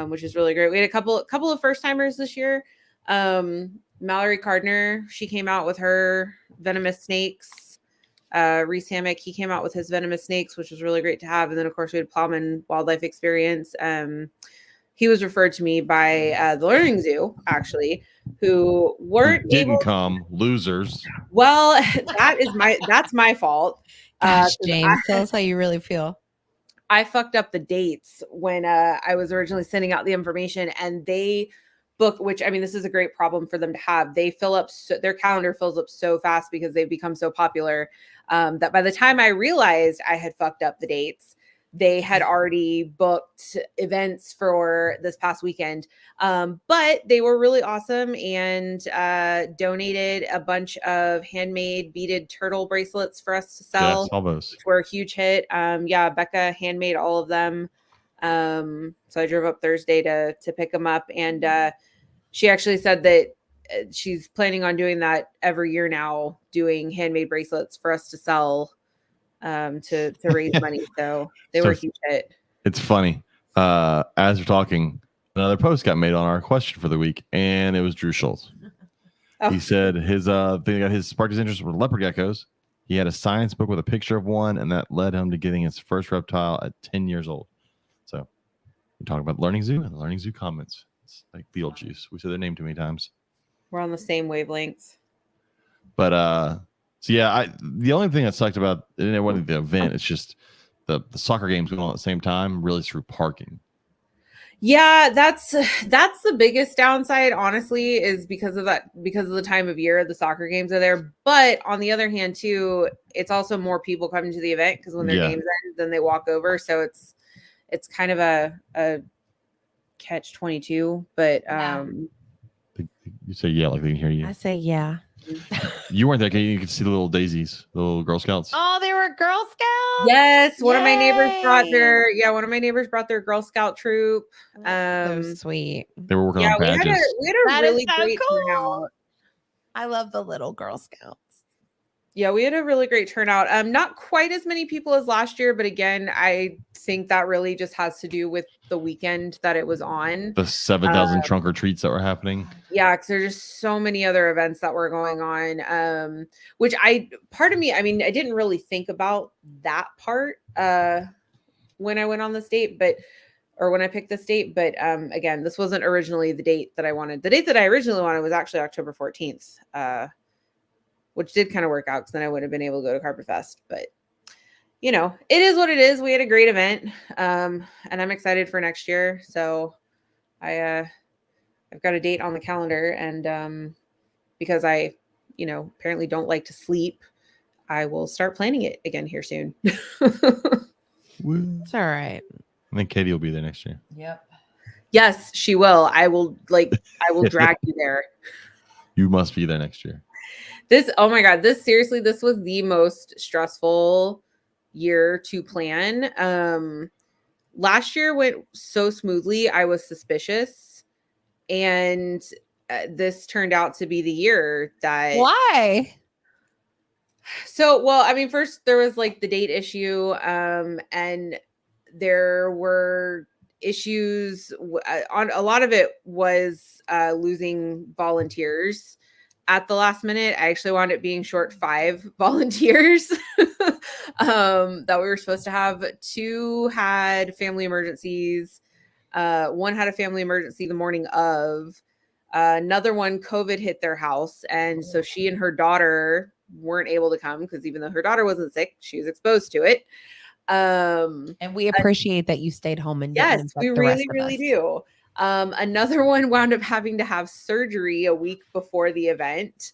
which is really great. We had a couple of first timers this year. Mallory Cardner, she came out with her venomous snakes. Reese Hammock, he came out with his venomous snakes, which was really great to have. And then of course we had Plowman Wildlife Experience. He was referred to me by the Learning Zoo, actually, who didn't come, losers. Well, that's my fault. Gosh, James, tell us how you really feel. I fucked up the dates when I was originally sending out the information, and they book, which, I mean, this is a great problem for them to have. They fill up, their calendar fills up so fast because they've become so popular that by the time I realized I had fucked up the dates, they had already booked events for this past weekend. But they were really awesome and donated a bunch of handmade beaded turtle bracelets for us to sell. Yes, all those. Which were a huge hit. Yeah, Becca handmade all of them. So I drove up Thursday to pick them up. And she actually said that she's planning on doing that every year now, doing handmade bracelets for us to sell to raise money. So they were a huge hit. It's funny. As we're talking, another post got made on our question for the week, and it was Drew Schultz. Oh. He said his thing that sparked his interest with leopard geckos. He had a science book with a picture of one, and that led him to getting his first reptile at 10 years old. So we're talking about Learning Zoo and the Learning Zoo comments. It's like Beetlejuice. We said their name too many times. We're on the same wavelengths. But so yeah, the only thing that sucked about it wasn't the event. It's just the soccer games going on at the same time really through parking. Yeah, that's the biggest downside, honestly, is because of the time of year the soccer games are there. But on the other hand, too, it's also more people coming to the event because when their games end, then they walk over. So it's kind of a catch-22. But you say yeah, like they can hear you. I say yeah. You weren't there. You could see the little daisies, the little Girl Scouts. Oh, they were Girl Scouts. Yes, one of my neighbors brought their Girl Scout troop. So sweet. They were working on badges. We had a really great turnout. I love the little Girl Scouts. Yeah, we had a really great turnout. Not quite as many people as last year, but again, I think that really just has to do with the weekend that it was on. The 7,000 trunk or treats that were happening. Yeah, because there's just so many other events that were going on. Which I didn't really think about that part when I went on this date, or when I picked this date. But again, this wasn't originally the date that I wanted. The date that I originally wanted was actually October 14th. Which did kind of work out because then I would have been able to go to Carpet Fest. But, you know, it is what it is. We had a great event, and I'm excited for next year. So I've got a date on the calendar, and because I, apparently don't like to sleep, I will start planning it again here soon. It's all right. I think Katie will be there next year. Yep. Yes, she will. I will drag you there. You must be there next year. Oh my God, this was the most stressful year to plan. Last year went so smoothly, I was suspicious. And this turned out to be the year that... Why? So, well, I mean, first there was like the date issue, and there were issues on a lot of it was losing volunteers. At the last minute, I actually wound up being short 5 volunteers that we were supposed to have. 2 had family emergencies. 1 had a family emergency the morning of. Another one, COVID hit their house. And so she and her daughter weren't able to come because even though her daughter wasn't sick, she was exposed to it. And we appreciate that you stayed home and didn't infect we the rest really of us. do. Another one wound up having to have surgery a week before the event.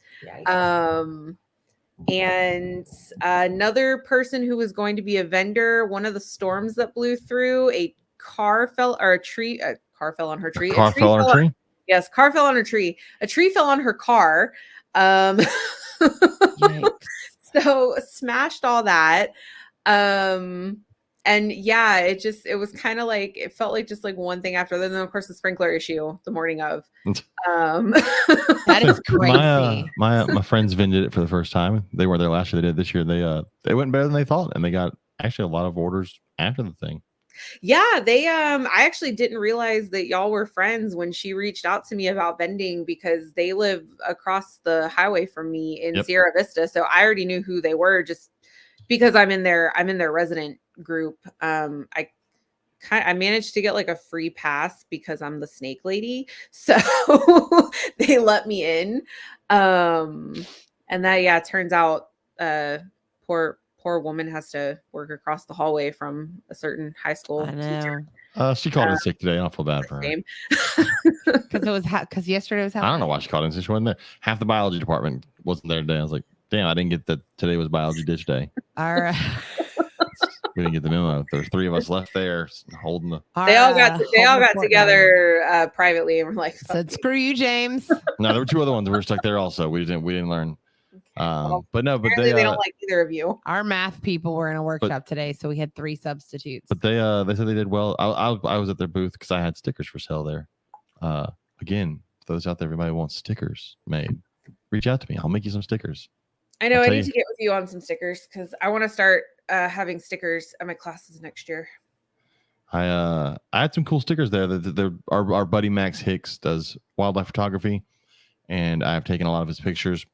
And another person who was going to be a vendor, one of the storms that blew through, a car fell on her tree. Yes, car fell on her tree. A tree fell on her car. Um, Yikes. so smashed all that. And yeah, it was kind of like, it felt like just like one thing after. Then of course the sprinkler issue the morning of. That is My, crazy. my friends vended it for the first time. They weren't there last year. They did this year. They went better than they thought, and they got actually a lot of orders after the thing. Yeah, they I actually didn't realize that y'all were friends when she reached out to me about vending, because they live across the highway from me in Yep. Sierra Vista. So I already knew who they were just because I'm in their resident group. I managed to get like a free pass because I'm the snake lady. So they let me in. And that, yeah, turns out poor woman has to work across the hallway from a certain high school I teacher. know. She called in sick today. I feel bad for her. Same. Because it was because yesterday was I don't know why she called in sick. She wasn't there. Half the biology department wasn't there today. I was like, damn, I didn't get that today was biology ditch day. All right. We didn't get the memo. There's 3 of us left there holding the. They all got together privately and were like, Said, "Screw you, James." No, there were 2 other ones that were stuck there also. We didn't learn. But no, but apparently they don't like either of you. Our math people were in a workshop today, so we had 3 substitutes. But they said they did well. I was at their booth because I had stickers for sale there. Again, those out there, everybody wants stickers made. Reach out to me. I'll make you some stickers. I know I need to get with you on some stickers because I want to start having stickers at my classes next year. I had some cool stickers there. Our buddy Max Hicks does wildlife photography, and I've taken a lot of his pictures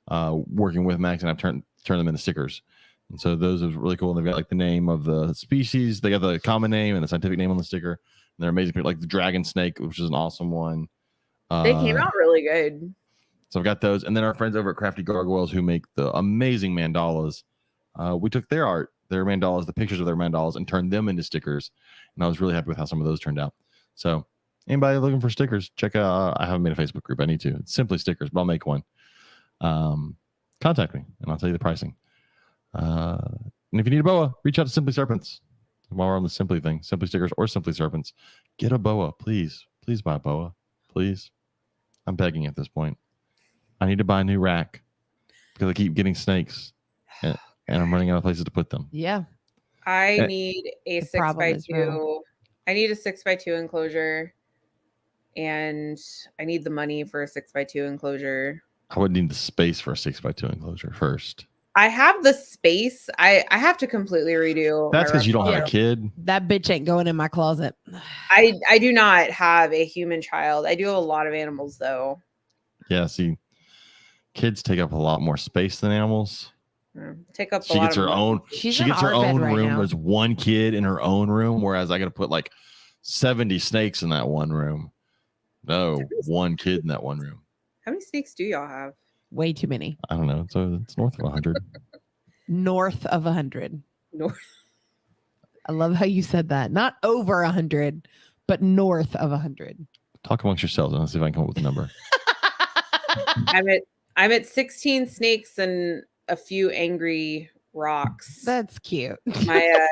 working with Max, and I've turned them into stickers. And so those are really cool. And they've got like the name of the species. They got the common name and the scientific name on the sticker. And they're amazing. Like the dragon snake, which is an awesome one. They came out really good. So I've got those. And then our friends over at Crafty Gargoyles, who make the amazing mandalas, we took their art, their mandalas, the pictures of their mandalas, and turned them into stickers. And I was really happy with how some of those turned out. So anybody looking for stickers, check out. I haven't made a Facebook group. I need to. It's Simply Stickers, but I'll make one. Contact me, and I'll tell you the pricing. And if you need a boa, reach out to Simply Serpents. While we're on the Simply thing, Simply Stickers or Simply Serpents, get a boa, please. Please buy a boa, please. I'm begging at this point. I need to buy a new rack because I keep getting snakes, and I'm running out of places to put them. Yeah. I need a 6x2. I need a 6x2 enclosure, and I need the money for a 6x2 enclosure. I would need the space for a 6x2 enclosure first. I have the space. I have to completely redo. That's because you don't have a kid. That bitch ain't going in my closet. I do not have a human child. I do have a lot of animals though. Yeah, see, kids take up a lot more space than animals. Take up. She gets her own. She gets her own room. There's one kid in her own room, whereas I got to put like 70 snakes in that one room. No, one kid in that one room. How many snakes do y'all have? Way too many. I don't know. So it's north of 100. North of 100. North. I love how you said that. Not over 100, but north of 100. Talk amongst yourselves and let's see if I can come up with a number. I'm at 16 snakes and a few angry rocks. That's cute. My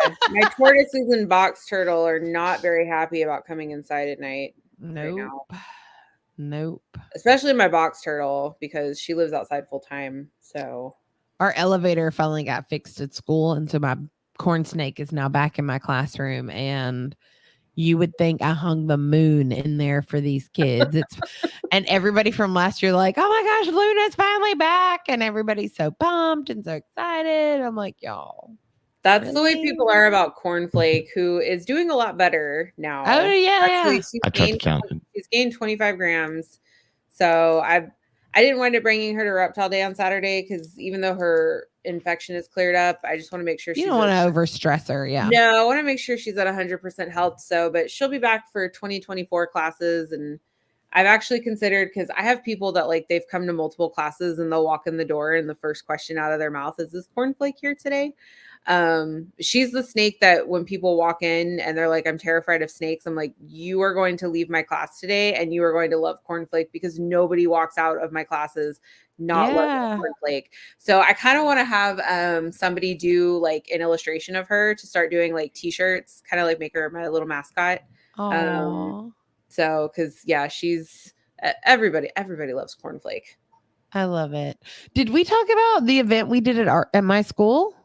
tortoises and box turtle are not very happy about coming inside at night. Nope. Right now. Nope. Especially my box turtle because she lives outside full time. So our elevator finally got fixed at school, and so my corn snake is now back in my classroom. And you would think I hung the moon in there for these kids. It's and everybody from last year like, oh my gosh, Luna's finally back, and everybody's so pumped and so excited. I'm like, y'all. That's the way people are about Cornflake, who is doing a lot better now. Oh yeah, actually, she's gained 25 grams. So I didn't wind up bringing her to Reptile Day on Saturday because even though her infection is cleared up, I just want to make sure you don't want to overstress her. Yeah, no, I want to make sure she's at 100% health. So, but she'll be back for 2024 classes, and I've actually considered because I have people that like they've come to multiple classes and they'll walk in the door and the first question out of their mouth is, "Is Cornflake here today?" She's the snake that when people walk in and they're like, I'm terrified of snakes, I'm like, you are going to leave my class today and you are going to love Cornflake because nobody walks out of my classes not loving Cornflake. So I kind of want to have somebody do like an illustration of her to start doing like t-shirts, kind of like make her my little mascot. So because yeah, she's everybody loves Cornflake. I love it. Did we talk about the event we did at my school?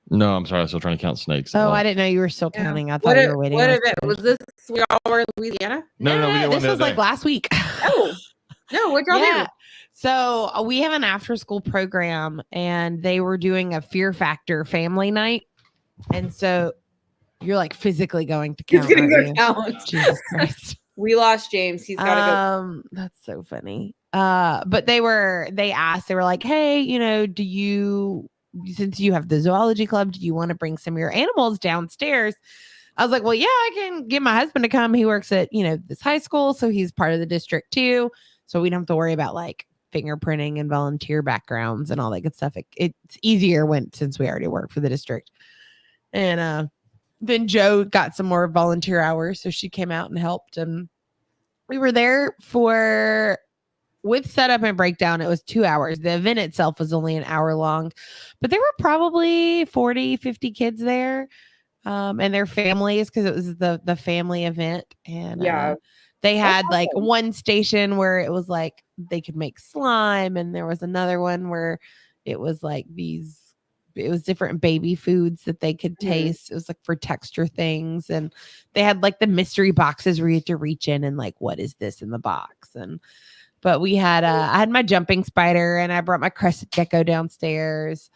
No, I'm sorry. I'm still trying to count snakes. Oh, I didn't know you were still Yeah. counting. I thought you were waiting. What on event us to was finish. this? We all were in Louisiana. No, we did one This the was other like day. last week. Oh, no, what y'all Yeah. do? So we have an after school program and they were doing a Fear Factor family night. And so you're like physically going to He's count. gonna aren't go you? count. Jesus Christ. We lost James. He's got to go. That's so funny. But they were like, hey, since you have the zoology club, do you want to bring some of your animals downstairs? I was like, well, yeah, I can get my husband to come. He works at, this high school. So he's part of the district too. So we don't have to worry about like fingerprinting and volunteer backgrounds and all that good stuff. It's easier since we already work for the district. And then Joe got some more volunteer hours. So she came out and helped. And we were there with setup and breakdown. It was 2 hours. The event itself was only an hour long, but there were probably 40, 50 kids there. And their families, because it was the family event. And they had like one station where it was like they could make slime, and there was another one where it was like it was different baby foods that they could taste. It was like for texture things. And they had like the mystery boxes where you had to reach in and like, what is this in the box? But we had I had my jumping spider and I brought my crested gecko downstairs.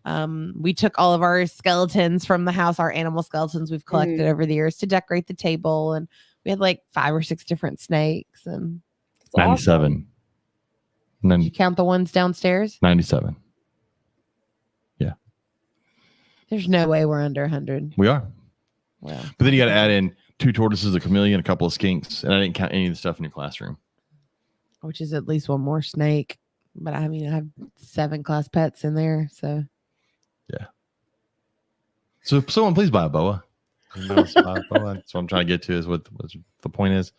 We took all of our skeletons from the house, our animal skeletons we've collected over the years, to decorate the table, and we had like 5 or 6 different snakes. And 97. Did you count the ones downstairs? 97. Yeah. There's no way we're under 100. We are. Well, but then you got to add in 2 tortoises, a chameleon, a couple of skinks, and I didn't count any of the stuff in your classroom. Which is at least one more snake. But I mean, I have 7 class pets in there, so. Yeah. So someone please buy a boa. That's what I'm trying to get to, is what the point is.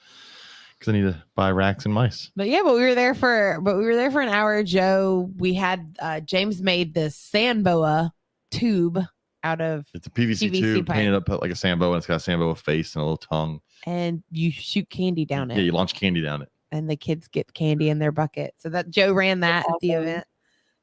Because I need to buy racks and mice. But we were there for an hour. Joe, we had James made this sand boa tube out of it's a PVC tube pipe. painted up like a sand boa, and it's got a sand boa face and a little tongue. And you shoot candy down it. Yeah, you launch candy down it. And the kids get candy in their bucket. So that Joe ran that at the event.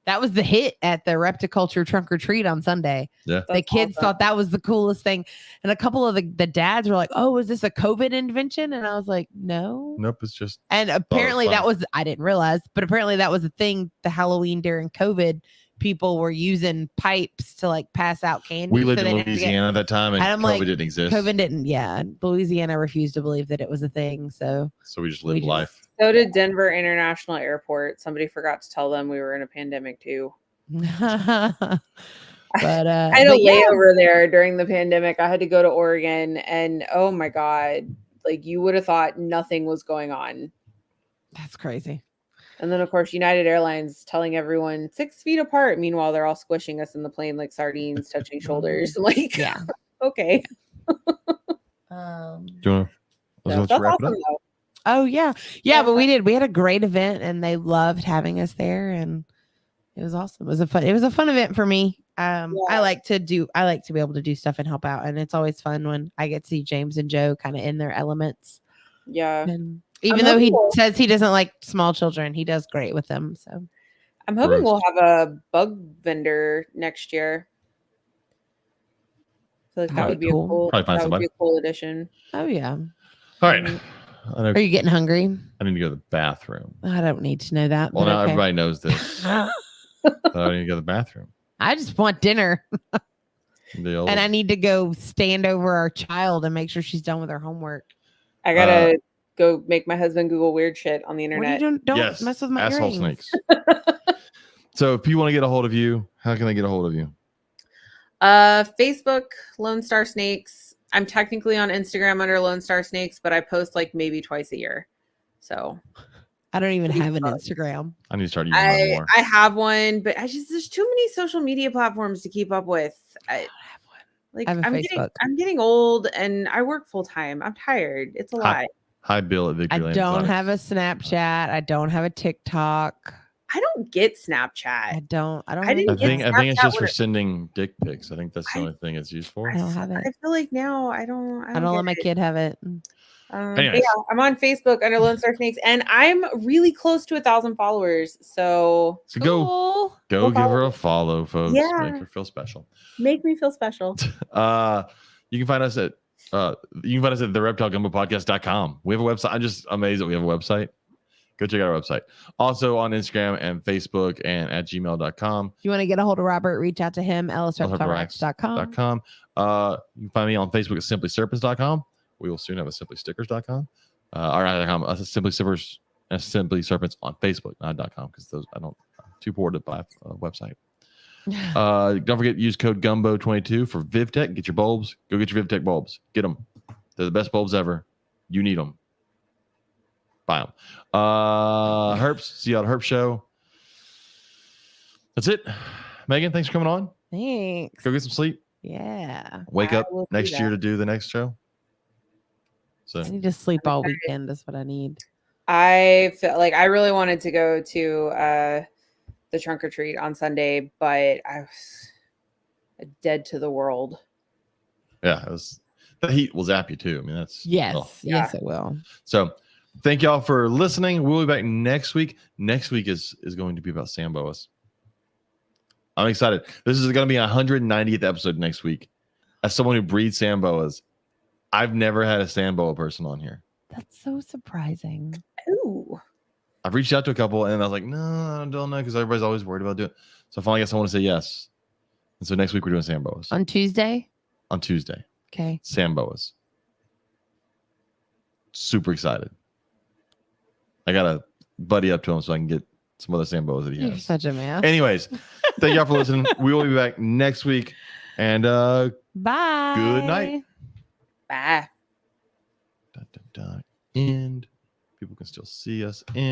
That was the hit at the Repticulture Trunk or Treat on Sunday. Yeah. The kids thought that was the coolest thing. And a couple of the dads were like, oh, is this a COVID invention? And I was like, no. Nope, it's just. And apparently I didn't realize, but apparently that was a thing. The Halloween during COVID, people were using pipes to like pass out candy. We lived in Louisiana at that time, and COVID didn't exist. COVID didn't, yeah. Louisiana refused to believe that it was a thing. So we just lived life. So did Denver International Airport. Somebody forgot to tell them we were in a pandemic too. But I had a layover there during the pandemic. I had to go to Oregon, and oh my God, like you would have thought nothing was going on. That's crazy. And then of course, United Airlines telling everyone 6 feet apart. Meanwhile, they're all squishing us in the plane like sardines, touching shoulders. Like, yeah, okay. Do you want to that's wrap awesome, it up? though. Oh yeah. But we had a great event, and they loved having us there, and it was awesome. It was a fun event for me. I like to be able to do stuff and help out, and it's always fun when I get to see James and Joe kind of in their elements. Yeah. And even though he says he doesn't like small children, he does great with them. So I'm hoping we'll have a bug vendor next year. I feel like that would be cool. Would be a cool addition. Oh yeah. All right. Are you getting hungry? I need to go to the bathroom. I don't need to know that. Well, now everybody knows this. I need to go to the bathroom. I just want dinner. And I need to go stand over our child and make sure she's done with her homework. I gotta go make my husband Google weird shit on the internet. Don't mess with my asshole earrings. snakes. So if you want to get a hold of you, how can they get a hold of you? Facebook, Lone Star Snakes. I'm technically on Instagram under Lone Star Snakes, but I post like maybe twice a year. So I don't even have an Instagram. I need to start using mine more. I have one, but there's too many social media platforms to keep up with. I don't have one. Like I have a Facebook. I'm getting old and I work full time. I'm tired. It's a lot. Hi, Bill at Victory I don't have a Snapchat. I don't have a TikTok. I don't get I Snapchat. don't. I don't. I didn't I think it's Snapchat just for when it- sending dick pics. I think that's the I- only thing it's used for. I don't have it. I feel like now I don't. I don't let my kid have it. But Anyways. yeah, I'm on Facebook under Lone Star Snakes, and I'm really close to 1,000 followers. So So go Cool. give follow her a me. follow, folks. Yeah. Make her feel special. make me feel special. You can find us at the reptilegumbo podcast.com. We have a website. I'm just amazed that we have a website. Go check out our website. Also on Instagram and Facebook and at gmail.com. If you want to get a hold of Robert, reach out to him, ellisreptilerex.com. You can find me on Facebook at simplyserpents.com. We will soon have a simplystickers.com. Or simply serpents and simply serpents on Facebook, not .com, because those I'm too poor to buy a website. Don't forget use code Gumbo22 for VivTech. Get your bulbs. Go get your VivTech bulbs. Get them. They're the best bulbs ever. You need them. Buy them. Herps. See you at Herp Show. That's it. Megan, thanks for coming on. Thanks. Go get some sleep. Yeah. Wake I up will do next year that. to do the next show. So I need to sleep all weekend. That's what I need. I feel like I really wanted to go to the trunk or treat on Sunday, but I was dead to the world. yeah, the heat will zap you too. I mean, that's Yes. oh. Yes, it will. So thank y'all for listening. We'll be back next week. Next week is going to be about sand boas. I'm excited. This is going to be 190th episode next week. As someone who breeds sand boas, I've never had a sand boa person on here. That's so surprising. Ooh. I've reached out to a couple and I was like, no, I don't know, because everybody's always worried about doing it. So finally, I guess I want to say yes. And so next week we're doing sand boas On Tuesday? on Tuesday. Okay. Sand boas. Super excited. I got to buddy up to him so I can get some other sand boas that he You're has. such a man. Anyways, thank y'all for listening. We will be back next week. And Bye. good night. Bye. End. People can still see us.